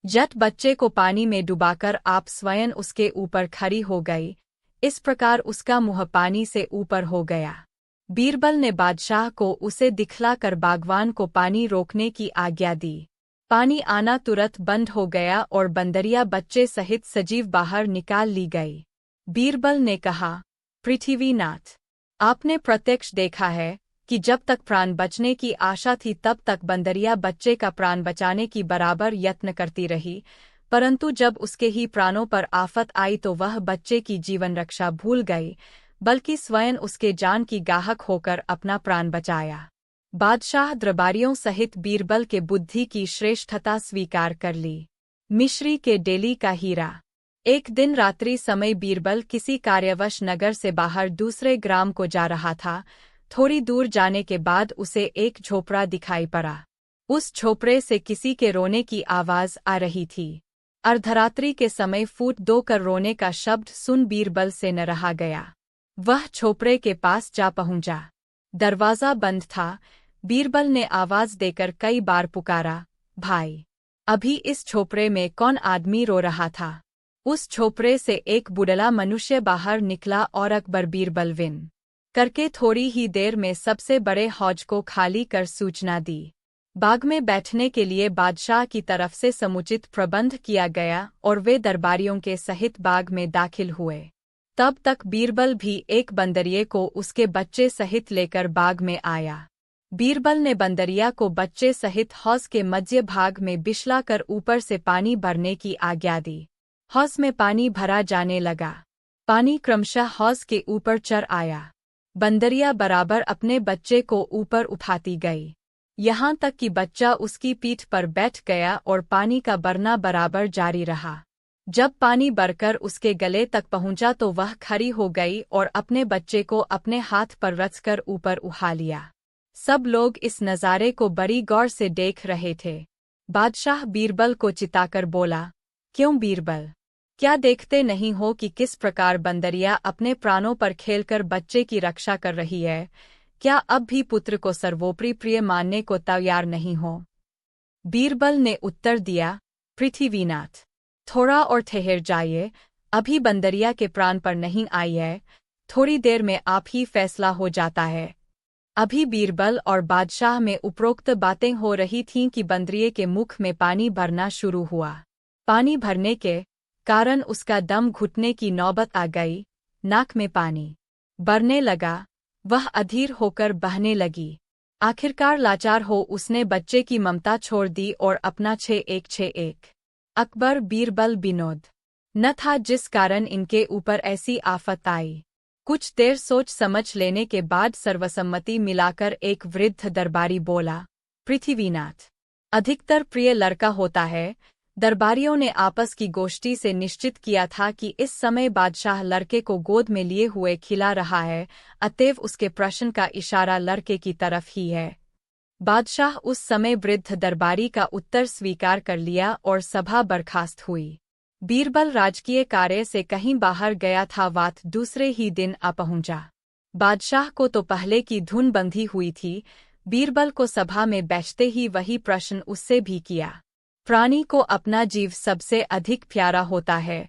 जट बच्चे को पानी में डुबाकर आप स्वयं उसके ऊपर खड़ी हो गई। इस प्रकार उसका मुंह पानी से ऊपर हो गया। बीरबल ने बादशाह को उसे दिखलाकर बागवान को पानी रोकने की आज्ञा दी। पानी आना तुरंत बंद हो गया और बंदरिया बच्चे सहित सजीव बाहर निकाल ली गई। बीरबल ने कहा, पृथ्वीनाथ, आपने प्रत्यक्ष देखा है कि जब तक प्राण बचने की आशा थी तब तक बंदरिया बच्चे का प्राण बचाने की बराबर यत्न करती रही, परंतु जब उसके ही प्राणों पर आफत आई तो वह बच्चे की जीवन रक्षा भूल गई, बल्कि स्वयं उसके जान की गाहक होकर अपना प्राण बचाया। बादशाह दरबारियों सहित बीरबल के बुद्धि की श्रेष्ठता स्वीकार कर ली। मिश्री के डेली का हीरा। एक दिन रात्रि समय बीरबल किसी कार्यवश नगर से बाहर दूसरे ग्राम को जा रहा था। थोड़ी दूर जाने के बाद उसे एक झोपड़ा दिखाई पड़ा। उस झोपड़े से किसी के रोने की आवाज आ रही थी। अर्धरात्रि के समय फूट दो कर रोने का शब्द सुन बीरबल से न रहा गया। वह झोपड़े के पास जा पहुंचा। दरवाजा बंद था। बीरबल ने आवाज देकर कई बार पुकारा, भाई, अभी इस झोपड़े में कौन आदमी रो रहा था? उस झोपड़े से एक बुढ़ा मनुष्य बाहर निकला और अकबर बीरबल विन करके थोड़ी ही देर में सबसे बड़े हौज को खाली कर सूचना दी। बाग में बैठने के लिए बादशाह की तरफ से समुचित प्रबंध किया गया और वे दरबारियों के सहित बाग में दाखिल हुए। तब तक बीरबल भी एक बंदरिये को उसके बच्चे सहित लेकर बाग में आया। बीरबल ने बंदरिया को बच्चे सहित हौज के मध्य भाग में बिछला कर ऊपर से पानी भरने की आज्ञा दी। हौज में पानी भरा जाने लगा। पानी क्रमशः हौज के ऊपर चढ़ आया। बंदरिया बराबर अपने बच्चे को ऊपर उठाती गई, यहाँ तक कि बच्चा उसकी पीठ पर बैठ गया और पानी का बरना बराबर जारी रहा। जब पानी बढ़कर उसके गले तक पहुंचा तो वह खड़ी हो गई और अपने बच्चे को अपने हाथ पर रखकर ऊपर उठा लिया। सब लोग इस नज़ारे को बड़ी गौर से देख रहे थे। बादशाह बीरबल को चिताकर बोला, क्यों बीरबल, क्या देखते नहीं हो कि किस प्रकार बंदरिया अपने प्राणों पर खेलकर बच्चे की रक्षा कर रही है? क्या अब भी पुत्र को सर्वोपरि प्रिय मानने को तैयार नहीं हो? बीरबल ने उत्तर दिया, पृथ्वीनाथ, थोड़ा और ठहर जाइए, अभी बंदरिया के प्राण पर नहीं आई है, थोड़ी देर में आप ही फैसला हो जाता है। अभी बीरबल और बादशाह में उपरोक्त बातें हो रही थीं कि बंदरिये के मुख में पानी भरना शुरू हुआ। पानी भरने के कारण उसका दम घुटने की नौबत आ गई, नाक में पानी भरने लगा, वह अधीर होकर बहने लगी। आखिरकार लाचार हो उसने बच्चे की ममता छोड़ दी और अपना 6-1 अकबर बीरबल विनोद न था जिस कारण इनके ऊपर ऐसी आफत आई। कुछ देर सोच समझ लेने के बाद सर्वसम्मति मिलाकर एक वृद्ध दरबारी बोला, पृथ्वीनाथ, अधिकतर प्रिय लड़का होता है। दरबारियों ने आपस की गोष्ठी से निश्चित किया था कि इस समय बादशाह लड़के को गोद में लिए हुए खिला रहा है, अतएव उसके प्रश्न का इशारा लड़के की तरफ ही है। बादशाह उस समय वृद्ध दरबारी का उत्तर स्वीकार कर लिया और सभा बर्खास्त हुई। बीरबल राजकीय कार्य से कहीं बाहर गया था, वात दूसरे ही दिन आ पहुंचा। बादशाह को तो पहले की धुन बंधी हुई थी, बीरबल को सभा में बैठते ही वही प्रश्न उससे भी किया। प्राणी को अपना जीव सबसे अधिक प्यारा होता है,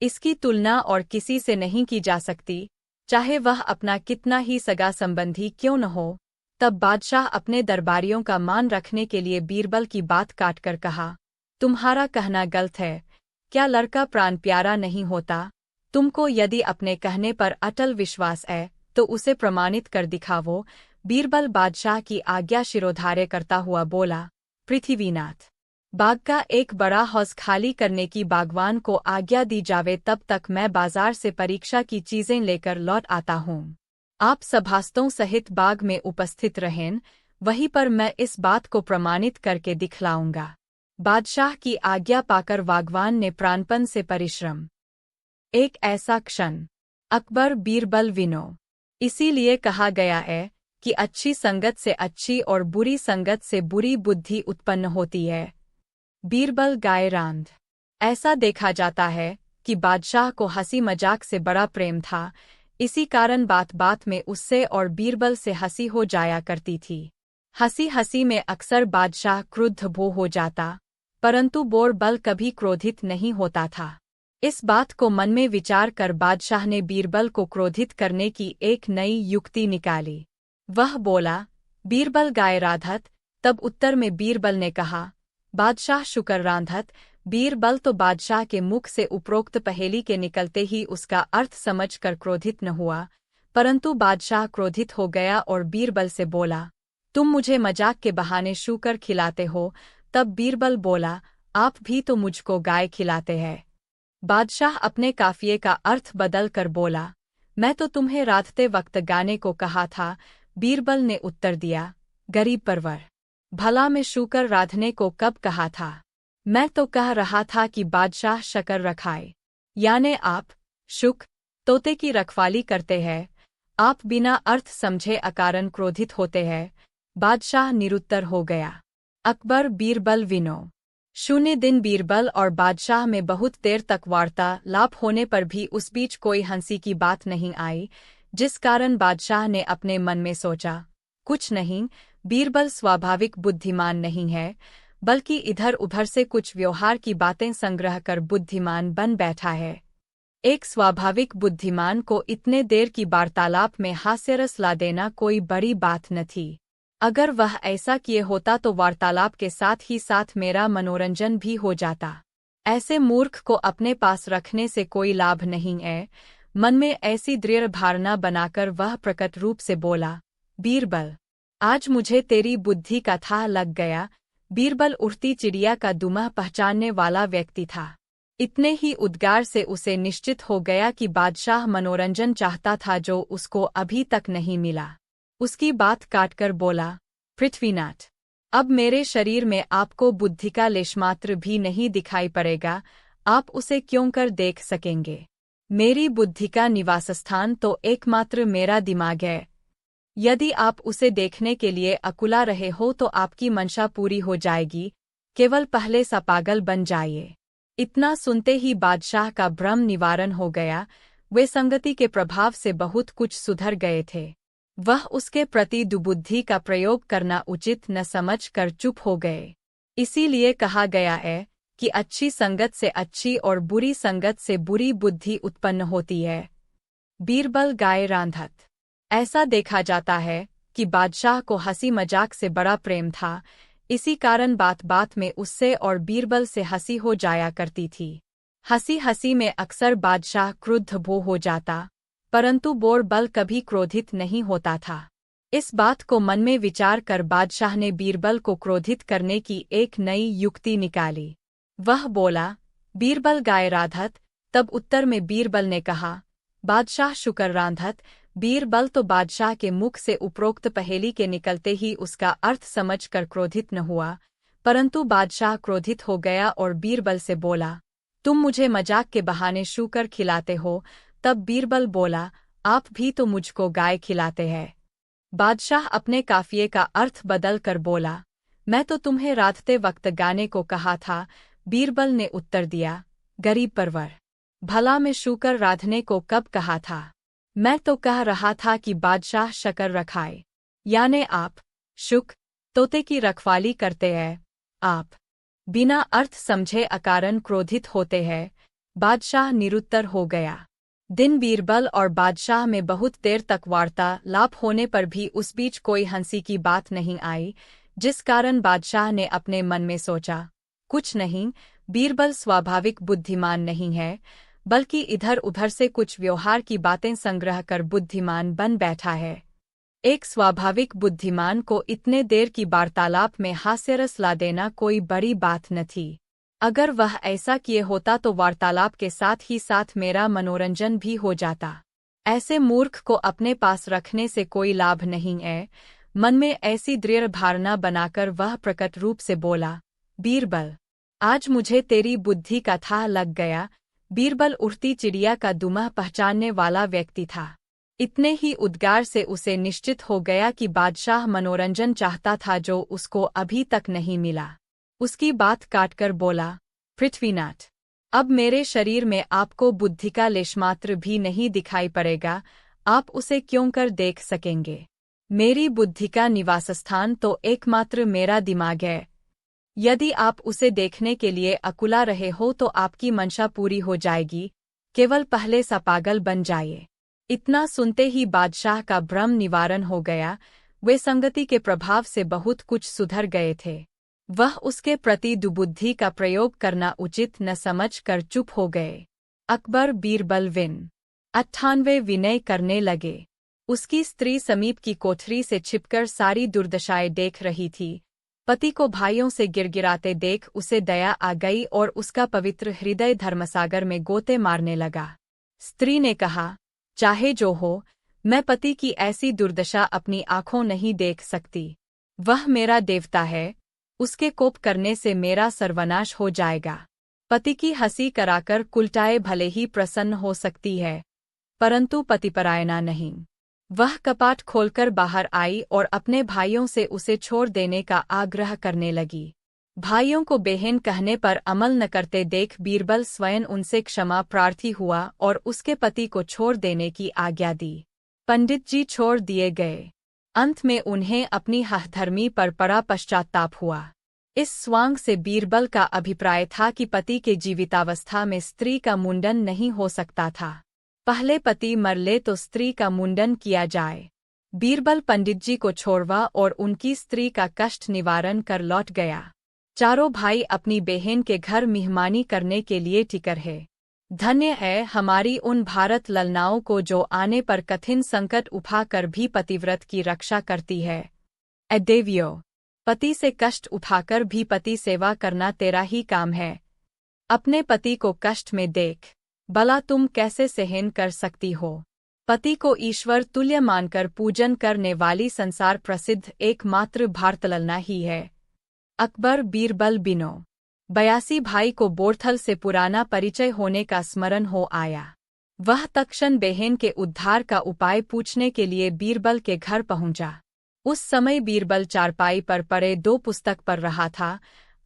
इसकी तुलना और किसी से नहीं की जा सकती, चाहे वह अपना कितना ही सगा संबंधी क्यों न हो। तब बादशाह अपने दरबारियों का मान रखने के लिए बीरबल की बात काटकर कहा, तुम्हारा कहना गलत है, क्या लड़का प्राण प्यारा नहीं होता? तुमको यदि अपने कहने पर अटल विश्वास है तो उसे प्रमाणित कर दिखावो। बीरबल बादशाह की आज्ञा शिरोधार्य करता हुआ बोला, पृथ्वीनाथ, बाग का एक बड़ा हौज खाली करने की बागवान को आज्ञा दी जावे, तब तक मैं बाजार से परीक्षा की चीजें लेकर लौट आता हूँ। आप सभासदों सहित बाग में उपस्थित रहें, वहीं पर मैं इस बात को प्रमाणित करके दिखलाऊंगा। बादशाह की आज्ञा पाकर बागवान ने प्राणपन से परिश्रम। एक ऐसा क्षण अकबर बीरबल विनो। इसीलिए कहा गया है कि अच्छी संगत से अच्छी और बुरी संगत से बुरी बुद्धि उत्पन्न होती है। बीरबल गायरांध। ऐसा देखा जाता है कि बादशाह को हंसी मजाक से बड़ा प्रेम था, इसी कारण बात बात में उससे और बीरबल से हंसी हो जाया करती थी। हंसी हंसी में अक्सर बादशाह क्रुद्ध भो हो जाता, परंतु बीरबल कभी क्रोधित नहीं होता था। इस बात को मन में विचार कर बादशाह ने बीरबल को क्रोधित करने की एक नई युक्ति निकाली। वह बोला, बीरबल गाय राधत। तब उत्तर में बीरबल ने कहा, बादशाह शुकर रांधत। बीरबल तो बादशाह के मुख से उपरोक्त पहेली के निकलते ही उसका अर्थ समझकर क्रोधित न हुआ, परंतु बादशाह क्रोधित हो गया और बीरबल से बोला, तुम मुझे मजाक के बहाने शुकर खिलाते हो। तब बीरबल बोला, आप भी तो मुझको गाय खिलाते हैं। बादशाह अपने काफिये का अर्थ बदल कर बोला, मैं तो तुम्हें राधते वक्त गाने को कहा था। बीरबल ने उत्तर दिया, गरीब परवर, भला मैं शुकर राधने को कब कहा था? मैं तो कह रहा था कि बादशाह शकर रखाए, यानी आप शुक तोते की रखवाली करते हैं। आप बिना अर्थ समझे अकारण क्रोधित होते हैं। बादशाह निरुत्तर हो गया। अकबर बीरबल विनो। 0 दिन बीरबल और बादशाह में बहुत देर तक वार्तालाप होने पर भी उस बीच कोई हंसी की बात नहीं आई, जिस कारण बादशाह ने अपने मन में सोचा, कुछ नहीं, बीरबल स्वाभाविक बुद्धिमान नहीं है, बल्कि इधर उधर से कुछ व्यवहार की बातें संग्रह कर बुद्धिमान बन बैठा है। एक स्वाभाविक बुद्धिमान को इतने देर की वार्तालाप में हास्यरस ला देना कोई बड़ी बात न थी। अगर वह ऐसा किए होता तो वार्तालाप के साथ ही साथ मेरा मनोरंजन भी हो जाता। ऐसे मूर्ख को अपने पास रखने से कोई लाभ नहीं है। मन में ऐसी दृढ़ धारणा बनाकर वह प्रकट रूप से बोला, बीरबल, आज मुझे तेरी बुद्धि का था लग गया। बीरबल उड़ती चिड़िया का दुमह पहचानने वाला व्यक्ति था। इतने ही उद्गार से उसे निश्चित हो गया कि बादशाह मनोरंजन चाहता था जो उसको अभी तक नहीं मिला। उसकी बात काटकर बोला, पृथ्वीनाथ, अब मेरे शरीर में आपको बुद्धि का लेशमात्र भी नहीं दिखाई पड़ेगा, आप उसे क्यों कर देख सकेंगे? मेरी बुद्धि का निवास स्थान तो एकमात्र मेरा दिमाग है। यदि आप उसे देखने के लिए अकुला रहे हो तो आपकी मंशा पूरी हो जाएगी, केवल पहले सा पागल बन जाइए। इतना सुनते ही बादशाह का भ्रम निवारण हो गया। वे संगति के प्रभाव से बहुत कुछ सुधर गए थे। वह उसके प्रति दुबुद्धि का प्रयोग करना उचित न समझ कर चुप हो गए। इसीलिए कहा गया है कि अच्छी संगत से अच्छी और बुरी संगत से बुरी बुद्धि उत्पन्न होती है। बीरबल गाय रांधत। ऐसा देखा जाता है कि बादशाह को हंसी मजाक से बड़ा प्रेम था, इसी कारण बात बात में उससे और बीरबल से हंसी हो जाया करती थी। हंसी हंसी में अक्सर बादशाह क्रुद्ध भो हो जाता, परंतु बीरबल कभी क्रोधित नहीं होता था। इस बात को मन में विचार कर बादशाह ने बीरबल को क्रोधित करने की एक नई युक्ति निकाली। वह बोला, बीरबल गाय रांधत। तब उत्तर में बीरबल ने कहा, बादशाह शुकर रांधत। बीरबल तो बादशाह के मुख से उपरोक्त पहेली के निकलते ही उसका अर्थ समझकर क्रोधित न हुआ, परंतु बादशाह क्रोधित हो गया और बीरबल से बोला, तुम मुझे मजाक के बहाने शूकर खिलाते हो। तब बीरबल बोला, आप भी तो मुझको गाय खिलाते हैं। बादशाह अपने काफिये का अर्थ बदल कर बोला, मैं तो तुम्हें रांधते वक्त गाने को कहा था। बीरबल ने उत्तर दिया, गरीब परवर, भला मैं शूकर रांधने को कब कहा था? मैं तो कह रहा था कि बादशाह शकर रखाए, यानी आप शुक तोते की रखवाली करते हैं। आप बिना अर्थ समझे अकारण क्रोधित होते हैं। बादशाह निरुत्तर हो गया। दिन बीरबल और बादशाह में बहुत देर तक वार्तालाप होने पर भी उस बीच कोई हंसी की बात नहीं आई, जिस कारण बादशाह ने अपने मन में सोचा, कुछ नहीं, बीरबल स्वाभाविक बुद्धिमान नहीं है, बल्कि इधर उधर से कुछ व्यवहार की बातें संग्रह कर बुद्धिमान बन बैठा है। एक स्वाभाविक बुद्धिमान को इतने देर की वार्तालाप में हास्यरस ला देना कोई बड़ी बात न थी। अगर वह ऐसा किए होता तो वार्तालाप के साथ ही साथ मेरा मनोरंजन भी हो जाता। ऐसे मूर्ख को अपने पास रखने से कोई लाभ नहीं है। मन में ऐसी दृढ़ धारणा बनाकर वह प्रकट रूप से बोला, बीरबल, आज मुझे तेरी बुद्धि का था लग गया। बीरबल उड़ती चिड़िया का दुमह पहचानने वाला व्यक्ति था। इतने ही उद्गार से उसे निश्चित हो गया कि बादशाह मनोरंजन चाहता था जो उसको अभी तक नहीं मिला। उसकी बात काटकर बोला, पृथ्वीनाथ, अब मेरे शरीर में आपको बुद्धि का लेशमात्र भी नहीं दिखाई पड़ेगा, आप उसे क्यों कर देख सकेंगे? मेरी बुद्धि का निवासस्थान तो एकमात्र मेरा दिमाग है। यदि आप उसे देखने के लिए अकुला रहे हो तो आपकी मंशा पूरी हो जाएगी, केवल पहले सा पागल बन जाइए। इतना सुनते ही बादशाह का भ्रम निवारण हो गया। वे संगति के प्रभाव से बहुत कुछ सुधर गए थे। वह उसके प्रति दुबुद्धि का प्रयोग करना उचित न समझ कर चुप हो गए। अकबर बीरबल 98 विनय करने लगे। उसकी स्त्री समीप की कोठरी से छिपकर सारी दुर्दशाएं देख रही थी। पति को भाइयों से गिड़गिड़ाते देख उसे दया आ गई और उसका पवित्र हृदय धर्मसागर में गोते मारने लगा। स्त्री ने कहा, चाहे जो हो, मैं पति की ऐसी दुर्दशा अपनी आंखों नहीं देख सकती। वह मेरा देवता है, उसके कोप करने से मेरा सर्वनाश हो जाएगा। पति की हंसी कराकर कुलटाए भले ही प्रसन्न हो सकती है, परंतु पतिपरायणा नहीं। वह कपाट खोलकर बाहर आई और अपने भाइयों से उसे छोड़ देने का आग्रह करने लगी। भाइयों को बेहन कहने पर अमल न करते देख बीरबल स्वयं उनसे क्षमा प्रार्थी हुआ और उसके पति को छोड़ देने की आज्ञा दी। पंडित जी छोड़ दिए गए। अंत में उन्हें अपनी हठधर्मी पर बड़ा पश्चाताप हुआ। इस स्वांग से बीरबल का अभिप्राय था कि पति के जीवितावस्था में स्त्री का मुंडन नहीं हो सकता था। पहले पति मर ले तो स्त्री का मुंडन किया जाए। बीरबल पंडित जी को छोड़वा और उनकी स्त्री का कष्ट निवारण कर लौट गया। चारों भाई अपनी बहन के घर मेहमानी करने के लिए टिकर है। धन्य है हमारी उन भारत ललनाओं को जो आने पर कठिन संकट उठाकर भी पतिव्रत की रक्षा करती है। ए देवियो, पति से कष्ट उठाकर भी पति सेवा करना तेरा ही काम है। अपने पति को कष्ट में देख भला तुम कैसे सहन कर सकती हो। पति को ईश्वर तुल्य मानकर पूजन करने वाली संसार प्रसिद्ध एकमात्र भारतललना ही है। अकबर बीरबल 82 भाई को बोरथल से पुराना परिचय होने का स्मरण हो आया। वह तक्षण बहन के उद्धार का उपाय पूछने के लिए बीरबल के घर पहुंचा। उस समय बीरबल चारपाई पर पड़े 2 पुस्तक पढ़ रहा था।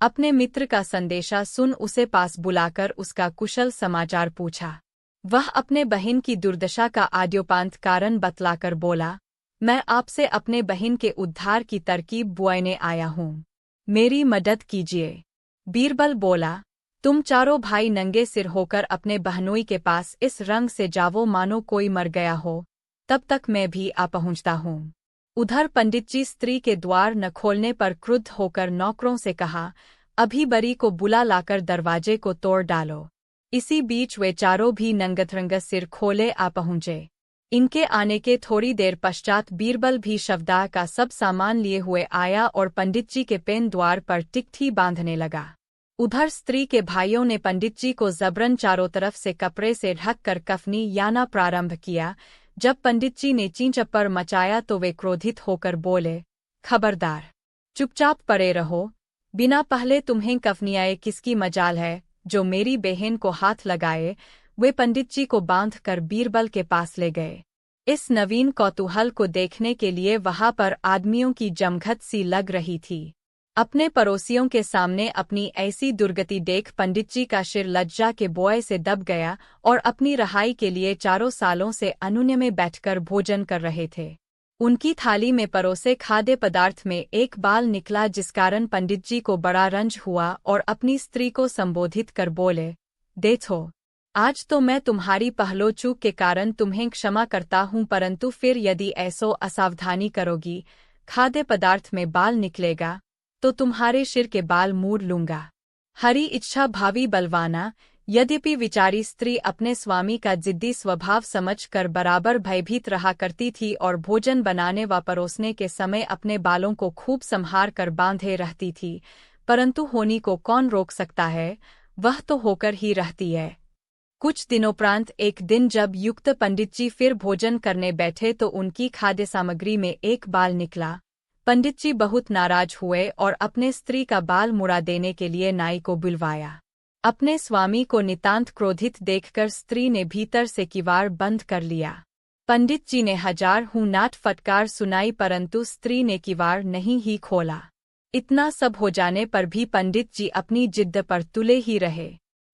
अपने मित्र का संदेशा सुन उसे पास बुलाकर उसका कुशल समाचार पूछा। वह अपने बहन की दुर्दशा का आद्योपांत कारण बतलाकर बोला, मैं आपसे अपने बहन के उद्धार की तरकीब बुआने आया हूँ। मेरी मदद कीजिए। बीरबल बोला, तुम चारों भाई नंगे सिर होकर अपने बहनोई के पास इस रंग से जावो मानो कोई मर गया हो, तब तक मैं भी आ पहुँचता हूँ। उधर पंडितजी स्त्री के द्वार न खोलने पर क्रुद्ध होकर नौकरों से कहा, अभी बरी को बुला लाकर दरवाजे को तोड़ डालो। इसी बीच वे चारों भी नंगथरंग सिर खोले आ पहुँचे। इनके आने के थोड़ी देर पश्चात बीरबल भी शवदाह का सब सामान लिए हुए आया और पंडितजी के पेन द्वार पर टिकठी बांधने लगा। उधर स्त्री के भाइयों ने पंडितजी को जबरन चारों तरफ से कपड़े से ढककर कफनी याना प्रारंभ किया। जब पंडितजी ने चींचप्पर मचाया तो वे क्रोधित होकर बोले, खबरदार, चुपचाप पड़े रहो, बिना पहले तुम्हें कफनियाए किसकी मजाल है जो मेरी बहन को हाथ लगाए। वे पंडितजी को बांधकर बीरबल के पास ले गए। इस नवीन कौतूहल को देखने के लिए वहां पर आदमियों की जमघट सी लग रही थी। अपने पड़ोसियों के सामने अपनी ऐसी दुर्गति देख पंडितजी का सिर लज्जा के बोए से दब गया और अपनी रहाई के लिए चारों सालों से अनुन्य में बैठकर भोजन कर रहे थे। उनकी थाली में परोसे खाद्य पदार्थ में एक बाल निकला, जिस कारण पंडितजी को बड़ा रंज हुआ और अपनी स्त्री को संबोधित कर बोले, देखो, आज तो मैं तुम्हारी पहलो चूक के कारण तुम्हें क्षमा करता हूँ, परंतु फिर यदि ऐसो असावधानी करोगी, खाद्य पदार्थ में बाल निकलेगा तो तुम्हारे सिर के बाल मूड़ लूंगा। हरी इच्छा भावी बलवाना। यद्यपि विचारी स्त्री अपने स्वामी का जिद्दी स्वभाव समझकर बराबर भयभीत रहा करती थी और भोजन बनाने व परोसने के समय अपने बालों को खूब संभार कर बांधे रहती थी, परंतु होनी को कौन रोक सकता है, वह तो होकर ही रहती है। कुछ दिनोपरांत एक दिन जब युक्त पंडितजी फिर भोजन करने बैठे तो उनकी खाद्य सामग्री में एक बाल निकला। पंडितजी बहुत नाराज हुए और अपने स्त्री का बाल मुड़ा देने के लिए नाई को बुलवाया। अपने स्वामी को नितांत क्रोधित देखकर स्त्री ने भीतर से किवाड़ बंद कर लिया। पंडितजी ने हजार हुनाट फटकार सुनाई, परंतु स्त्री ने किवाड़ नहीं ही खोला। इतना सब हो जाने पर भी पंडितजी अपनी जिद्द पर तुले ही रहे।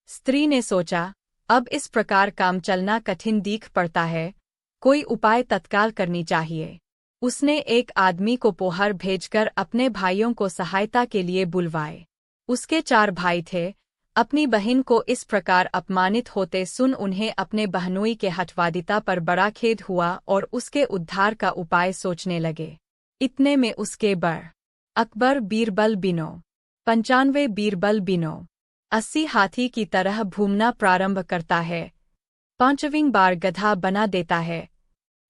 स्त्री ने सोचा, अब इस प्रकार काम चलना कठिन दिख पड़ता है, कोई उपाय तत्काल करनी चाहिए। उसने एक आदमी को पोहर भेजकर अपने भाइयों को सहायता के लिए बुलवाए। उसके 4 भाई थे। अपनी बहन को इस प्रकार अपमानित होते सुन उन्हें अपने बहनोई के हठवादिता पर बड़ा खेद हुआ और उसके उद्धार का उपाय सोचने लगे। इतने में उसके बड़ अकबर बीरबल बिनो 95 बीरबल बिनो 80 हाथी की तरह घूमना प्रारंभ करता है। 5वीं बार गधा बना देता है।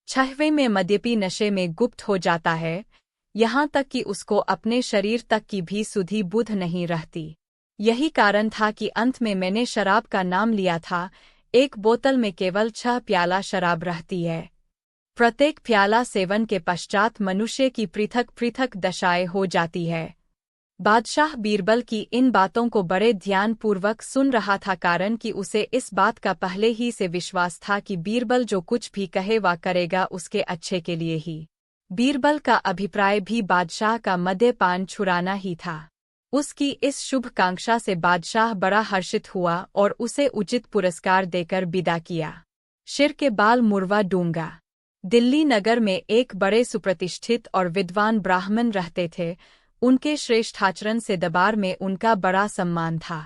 6वें में मद्यपी नशे में गुप्त हो जाता है, यहाँ तक कि उसको अपने शरीर तक की भी सुधी बुध नहीं रहती। यही कारण था कि अंत में मैंने शराब का नाम लिया था। एक बोतल में केवल 6 प्याला शराब रहती है। प्रत्येक प्याला सेवन के पश्चात मनुष्य की पृथक पृथक दशाएं हो जाती है। बादशाह बीरबल की इन बातों को बड़े ध्यानपूर्वक सुन रहा था, कारण कि उसे इस बात का पहले ही से विश्वास था कि बीरबल जो कुछ भी कहे वा करेगा उसके अच्छे के लिए ही। बीरबल का अभिप्राय भी बादशाह का मद्यपान छुड़ाना ही था। उसकी इस शुभकांक्षा से बादशाह बड़ा हर्षित हुआ और उसे उचित पुरस्कार देकर विदा किया। सिर के बाल मुड़वा दूंगा। दिल्ली नगर में एक बड़े सुप्रतिष्ठित और विद्वान ब्राह्मण रहते थे। उनके श्रेष्ठाचरण से दरबार में उनका बड़ा सम्मान था।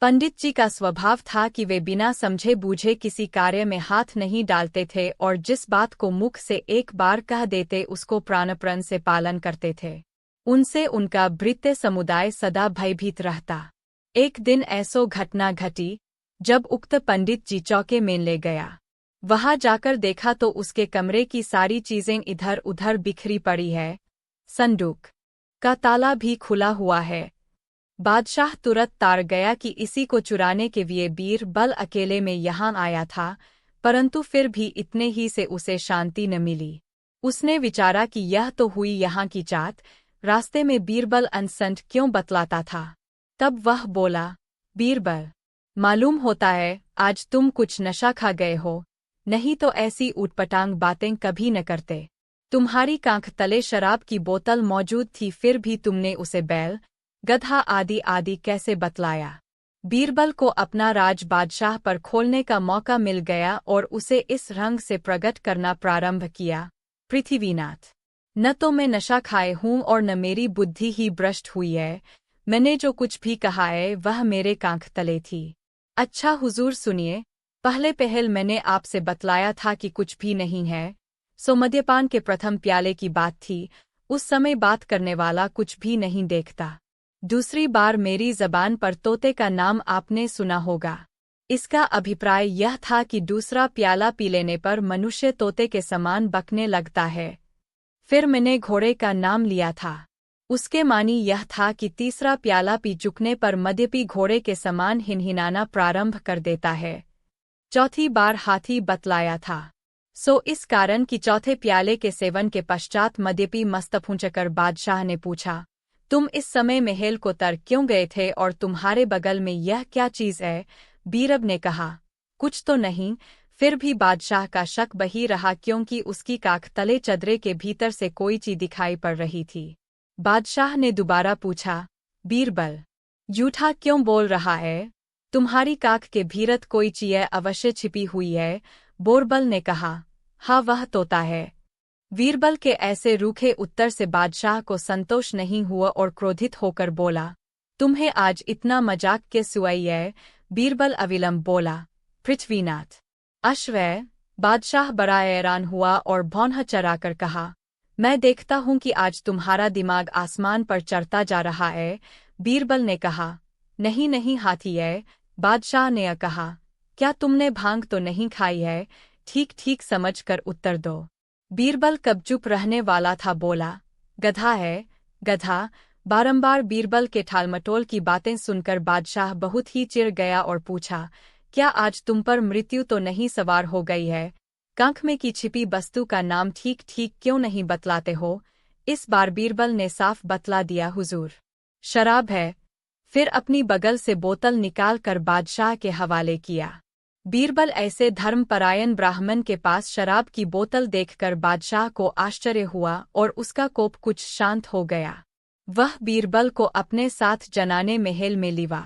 पंडित जी का स्वभाव था कि वे बिना समझे बूझे किसी कार्य में हाथ नहीं डालते थे और जिस बात को मुख से एक बार कह देते उसको प्राणप्रण से पालन करते थे। उनसे उनका भृत्य समुदाय सदा भयभीत रहता। एक दिन ऐसो घटना घटी जब उक्त पंडित जी चौके में ले गया। वहां जाकर देखा तो उसके कमरे की सारी चीजें इधर उधर बिखरी पड़ी है। संदूक का ताला भी खुला हुआ है। बादशाह तुरंत तार गया कि इसी को चुराने के लिए बीरबल अकेले में यहाँ आया था, परंतु फिर भी इतने ही से उसे शांति न मिली। उसने विचारा कि यह तो हुई यहाँ की चात, रास्ते में बीरबल अनसंट क्यों बतलाता था। तब वह बोला, बीरबल, मालूम होता है आज तुम कुछ नशा खा गए हो, नहीं तो ऐसी ऊटपटांग बातें कभी न करते। तुम्हारी कांख तले शराब की बोतल मौजूद थी, फिर भी तुमने उसे बैल, गधा आदि आदि कैसे बतलाया। बीरबल को अपना राज बादशाह पर खोलने का मौका मिल गया और उसे इस रंग से प्रकट करना प्रारंभ किया, पृथ्वीनाथ न तो मैं नशा खाए हूँ और न मेरी बुद्धि ही भ्रष्ट हुई है। मैंने जो कुछ भी कहा है वह मेरे कांख तले थी। अच्छा हुजूर सुनिए, पहले मैंने आपसे बतलाया था कि कुछ भी नहीं है। सो मद्यपान के प्रथम प्याले की बात थी, उस समय बात करने वाला कुछ भी नहीं देखता। दूसरी बार मेरी जबान पर तोते का नाम आपने सुना होगा। इसका अभिप्राय यह था कि दूसरा प्याला पी लेने पर मनुष्य तोते के समान बकने लगता है। फिर मैंने घोड़े का नाम लिया था। उसके मानी यह था कि तीसरा प्याला पी चुकने पर मद्यपी घोड़े के समान हिनहिनाना प्रारंभ कर देता है। चौथी बार हाथी बतलाया था। सो इस कारण कि चौथे प्याले के सेवन के पश्चात मद्यपी मस्तपूंचकर बादशाह ने पूछा, तुम इस समय महल को तर क्यों गए थे और तुम्हारे बगल में यह क्या चीज़ है? बीरब ने कहा, कुछ तो नहीं। फिर भी बादशाह का शक बही रहा क्योंकि उसकी काख तले चदरे के भीतर से कोई चीज दिखाई पड़ रही थी। बादशाह ने दोबारा पूछा, बीरबल, झूठा क्यों बोल रहा है? तुम्हारी काख के भीतर कोई चीज़ अवश्य छिपी हुई है। बोरबल ने कहा, हाँ वह तोता है। बीरबल के ऐसे रूखे उत्तर से बादशाह को संतोष नहीं हुआ और क्रोधित होकर बोला, तुम्हें आज इतना मजाक के सुआई है? बीरबल अविलंब बोला, पृथ्वीनाथ अश्वय। बादशाह बड़ा हैरान हुआ और भौंह चढ़ाकर कहा, मैं देखता हूँ कि आज तुम्हारा दिमाग आसमान पर चढ़ता जा रहा है। बीरबल ने कहा, नहीं नहीं हाथी है। बादशाह ने कहा, क्या तुमने भांग तो नहीं खाई है? ठीक ठीक समझ कर उत्तर दो। बीरबल कब चुप रहने वाला था बोला, गधा है, गधा। बारंबार बीरबल के टालमटोल की बातें सुनकर बादशाह बहुत ही चिढ़ गया और पूछा, क्या आज तुम पर मृत्यु तो नहीं सवार हो गई है? कांख में की छिपी वस्तु का नाम ठीक ठीक क्यों नहीं बतलाते हो? इस बार बीरबल ने साफ बतला दिया, हुजूर, शराब है। फिर अपनी बगल से बोतल निकाल कर बादशाह के हवाले किया। बीरबल ऐसे धर्मपरायण ब्राह्मण के पास शराब की बोतल देखकर बादशाह को आश्चर्य हुआ और उसका कोप कुछ शांत हो गया। वह बीरबल को अपने साथ जनाने महल में लिवा।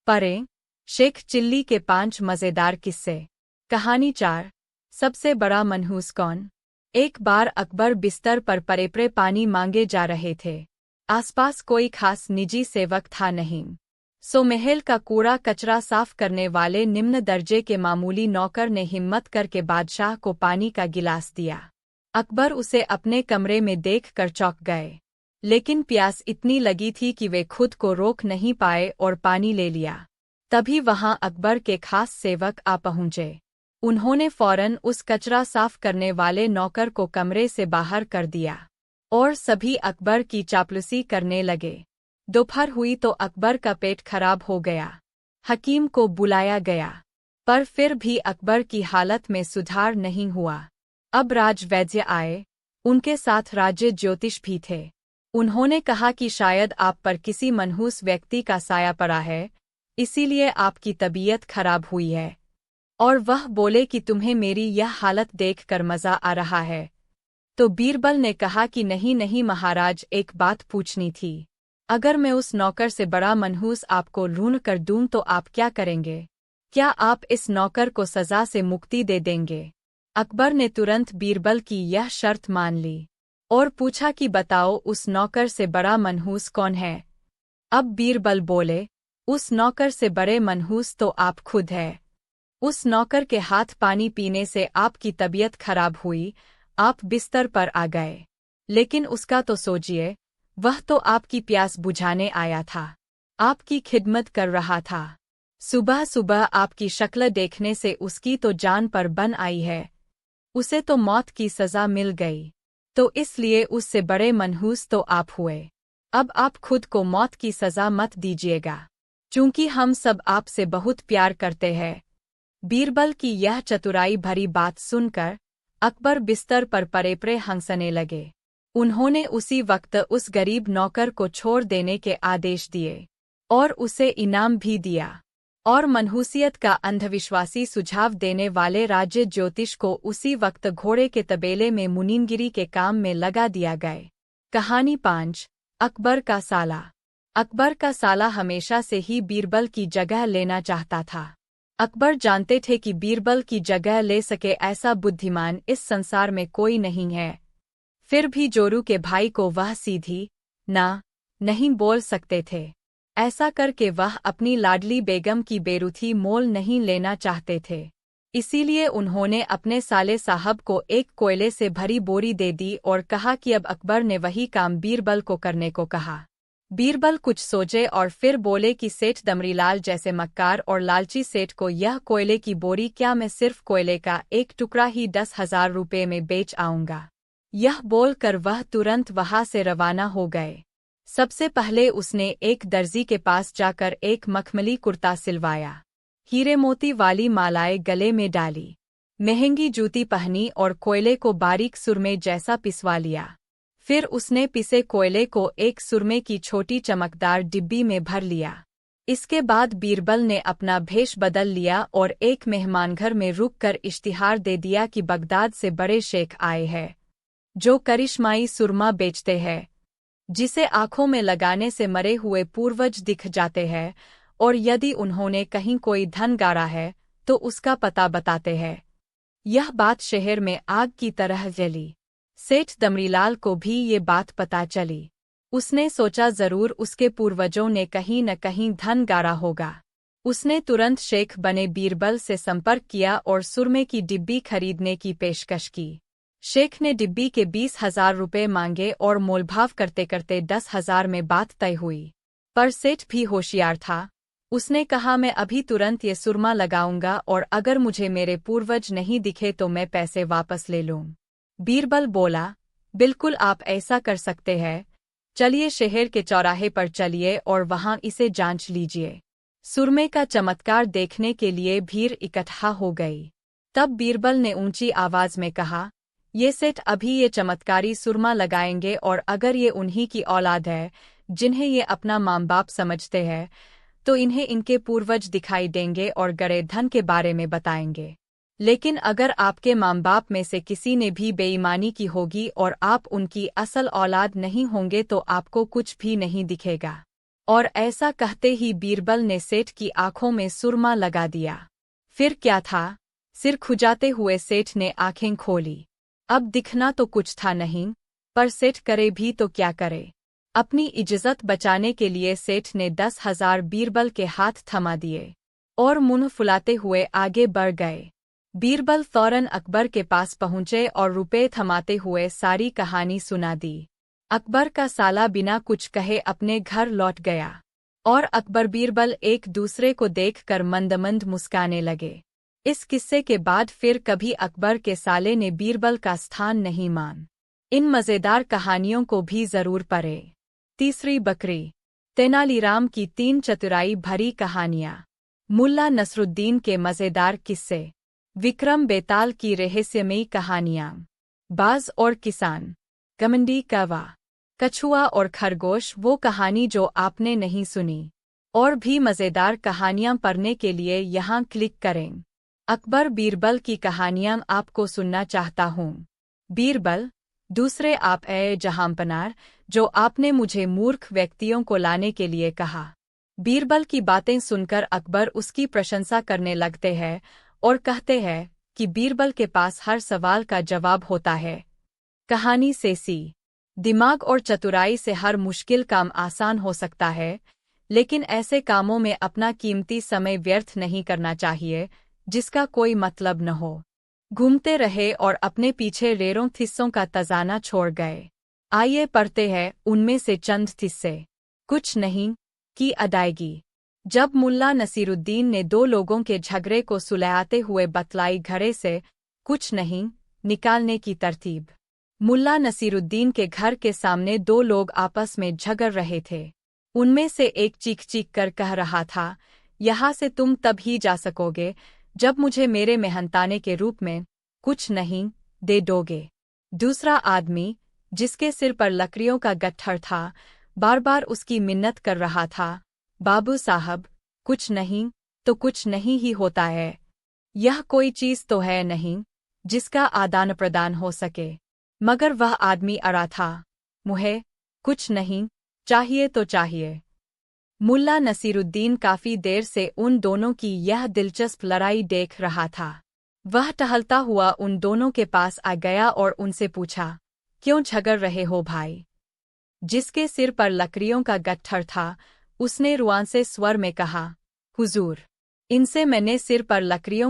परे शेख चिल्ली के 5 मज़ेदार किस्से। कहानी 4। सबसे बड़ा मनहूस कौन? एक बार अकबर बिस्तर पर परेपरे पानी मांगे जा रहे थे। आसपास कोई खास निजी सेवक था नहीं। सो महल का कूड़ा कचरा साफ करने वाले निम्न दर्जे के मामूली नौकर ने हिम्मत करके बादशाह को पानी का गिलास दिया। अकबर उसे अपने कमरे में देखकर चौंक गए, लेकिन प्यास इतनी लगी थी कि वे खुद को रोक नहीं पाए और पानी ले लिया। तभी वहां अकबर के खास सेवक आ पहुंचे। उन्होंने फौरन उस कचरा साफ करने वाले नौकर को कमरे से बाहर कर दिया और सभी अकबर की चापलूसी करने लगे। दोपहर हुई तो अकबर का पेट खराब हो गया। हकीम को बुलाया गया, पर फिर भी अकबर की हालत में सुधार नहीं हुआ। अब राजवैद्य आए, उनके साथ राज्य ज्योतिष भी थे। उन्होंने कहा कि शायद आप पर किसी मनहूस व्यक्ति का साया पड़ा है, इसीलिए आपकी तबीयत खराब हुई है। और वह बोले कि तुम्हें मेरी यह हालत देखकर मजा आ रहा है। तो बीरबल ने कहा कि नहीं नहीं महाराज, एक बात पूछनी थी। अगर मैं उस नौकर से बड़ा मनहूस आपको ढूंढ कर दूं तो आप क्या करेंगे? क्या आप इस नौकर को सजा से मुक्ति दे देंगे? अकबर ने तुरंत बीरबल की यह शर्त मान ली और पूछा कि बताओ उस नौकर से बड़ा मनहूस कौन है? अब बीरबल बोले, उस नौकर से बड़े मनहूस तो आप खुद है। उस नौकर के हाथ पानी पीने से आपकी तबीयत खराब हुई, आप बिस्तर पर आ गए, लेकिन उसका तो सोचिए, वह तो आपकी प्यास बुझाने आया था, आपकी खिदमत कर रहा था। सुबह सुबह आपकी शक्ल देखने से उसकी तो जान पर बन आई है, उसे तो मौत की सजा मिल गई, तो इसलिए उससे बड़े मनहूस तो आप हुए। अब आप खुद को मौत की सजा मत दीजिएगा, चूंकि हम सब आपसे बहुत प्यार करते हैं। बीरबल की यह चतुराई भरी बात सुनकर अकबर बिस्तर पर परेपरे हंसने लगे। उन्होंने उसी वक्त उस गरीब नौकर को छोड़ देने के आदेश दिए और उसे इनाम भी दिया, और मनहूसियत का अंधविश्वासी सुझाव देने वाले राज्य ज्योतिष को उसी वक्त घोड़े के तबेले में मुनीमगिरी के काम में लगा दिया गए। कहानी 5। अकबर का साला। अकबर का साला हमेशा से ही बीरबल की जगह लेना चाहता था। अकबर जानते थे कि बीरबल की जगह ले सके ऐसा बुद्धिमान इस संसार में कोई नहीं है। फिर भी जोरू के भाई को वह सीधी ना नहीं बोल सकते थे। ऐसा करके वह अपनी लाडली बेगम की बेरुथी मोल नहीं लेना चाहते थे। इसीलिए उन्होंने अपने साले साहब को एक कोयले से भरी बोरी दे दी और कहा कि अब अकबर ने वही काम बीरबल को करने को कहा। बीरबल कुछ सोचे और फिर बोले कि सेठ दमरीलाल जैसे मक्कार और लालची सेठ को यह कोयले की बोरी क्या, मैं सिर्फ कोयले का एक टुकड़ा ही 10,000 रुपये में बेच आऊंगा। यह बोलकर वह तुरंत वहां से रवाना हो गए। सबसे पहले उसने एक दर्जी के पास जाकर एक मखमली कुर्ता सिलवाया, हीरे मोती वाली मालाएं गले में डाली, महंगी जूती पहनी और कोयले को बारीक सुरमे जैसा पिसवा लिया। फिर उसने पिसे कोयले को एक सुरमे की छोटी चमकदार डिब्बी में भर लिया। इसके बाद बीरबल ने अपना भेष बदल लिया और एक मेहमानघर में रुककर इश्तिहार दे दिया कि बगदाद से बड़े शेख आए हैं, जो करिश्माई सुरमा बेचते हैं, जिसे आंखों में लगाने से मरे हुए पूर्वज दिख जाते हैं, और यदि उन्होंने कहीं कोई धन गाड़ा है तो उसका पता बताते हैं। यह बात शहर में आग की तरह जली। सेठ दमरीलाल को भी ये बात पता चली। उसने सोचा जरूर उसके पूर्वजों ने कहीं न कहीं धन गाड़ा होगा। उसने तुरंत शेख बने बीरबल से संपर्क किया और सुरमे की डिब्बी खरीदने की पेशकश की। शेख ने डिब्बी के 20,000 रुपये मांगे और मोलभाव करते करते 10,000 में बात तय हुई। पर सेठ भी होशियार था। उसने कहा, मैं अभी तुरंत ये सुरमा लगाऊंगा और अगर मुझे मेरे पूर्वज नहीं दिखे तो मैं पैसे वापस ले लूं। बीरबल बोला, बिल्कुल आप ऐसा कर सकते हैं। चलिए शहर के चौराहे पर चलिए और वहां इसे जांच लीजिए। सुरमे का चमत्कार देखने के लिए भीड़ इकट्ठा हो गई। तब बीरबल ने ऊंची आवाज में कहा, ये सेठ अभी ये चमत्कारी सुरमा लगाएंगे और अगर ये उन्हीं की औलाद है जिन्हें ये अपना माँ बाप समझते हैं तो इन्हें इनके पूर्वज दिखाई देंगे और गड़े धन के बारे में बताएंगे। लेकिन अगर आपके माँ बाप में से किसी ने भी बेईमानी की होगी और आप उनकी असल औलाद नहीं होंगे तो आपको कुछ भी नहीं दिखेगा। और ऐसा कहते ही बीरबल ने सेठ की आंखों में सुरमा लगा दिया। फिर क्या था, सिर खुजाते हुए सेठ ने आंखें खोली। अब दिखना तो कुछ था नहीं, पर सेठ करे भी तो क्या करे। अपनी इज्जत बचाने के लिए सेठ ने 10,000 बीरबल के हाथ थमा दिए और मुंह फुलाते हुए आगे बढ़ गए। बीरबल फौरन अकबर के पास पहुंचे और रुपए थमाते हुए सारी कहानी सुना दी। अकबर का साला बिना कुछ कहे अपने घर लौट गया और अकबर बीरबल एक दूसरे को देखकर मंद मुस्काने लगे। इस किस्से के बाद फिर कभी अकबर के साले ने बीरबल का स्थान नहीं मान। इन मज़ेदार कहानियों को भी जरूर पढ़ें। तीसरी बकरी, तेनालीराम की 3 चतुराई भरी कहानियाँ, मुल्ला नसरुद्दीन के मज़ेदार किस्से, विक्रम बेताल की रहस्यमयी कहानियाँ, बाज और किसान, गमंडी कौवा, कछुआ और खरगोश वो कहानी जो आपने नहीं सुनी। और भी मज़ेदार कहानियाँ पढ़ने के लिए यहाँ क्लिक करें। अकबर बीरबल की कहानियाँ आपको सुनना चाहता हूँ। बीरबल, दूसरे आप जहांपनार, जो आपने मुझे मूर्ख व्यक्तियों को लाने के लिए कहा। बीरबल की बातें सुनकर अकबर उसकी प्रशंसा करने लगते हैं और कहते हैं कि बीरबल के पास हर सवाल का जवाब होता है। कहानी से सी दिमाग और चतुराई से हर मुश्किल काम आसान हो सकता है, लेकिन ऐसे कामों में अपना कीमती समय व्यर्थ नहीं करना चाहिए जिसका कोई मतलब न हो। घूमते रहे और अपने पीछे रेरों किस्सों का तजाना छोड़ गए। आइए पढ़ते हैं उनमें से चंद किस्से। कुछ नहीं की अदायगी। जब मुल्ला नसीरुद्दीन ने 2 लोगों के झगड़े को सुलझाते हुए बतलाई घड़े से कुछ नहीं निकालने की तरतीब। मुल्ला नसीरुद्दीन के घर के सामने 2 लोग आपस में झगड़ रहे थे। उनमें से एक चीख कर कह रहा था, यहाँ से तुम तब ही जा सकोगे जब मुझे मेरे मेहनताने के रूप में कुछ नहीं दे दोगे। दूसरा आदमी, जिसके सिर पर लकड़ियों का गट्ठर था, बार बार उसकी मिन्नत कर रहा था, बाबू साहब, कुछ नहीं तो कुछ नहीं ही होता है। यह कोई चीज़ तो है नहीं जिसका आदान प्रदान हो सके। मगर वह आदमी अड़ा था, मुझे कुछ नहीं चाहिए तो चाहिए। मुल्ला नसीरुद्दीन काफी देर से उन दोनों की यह दिलचस्प लड़ाई देख रहा था। वह टहलता हुआ उन दोनों के पास आ गया और उनसे पूछा, क्यों झगड़ रहे हो भाई? जिसके सिर पर लकड़ियों का गट्ठर था, उसने रुआंसे स्वर में कहा, हुजूर, इनसे मैंने सिर पर लकड़ियों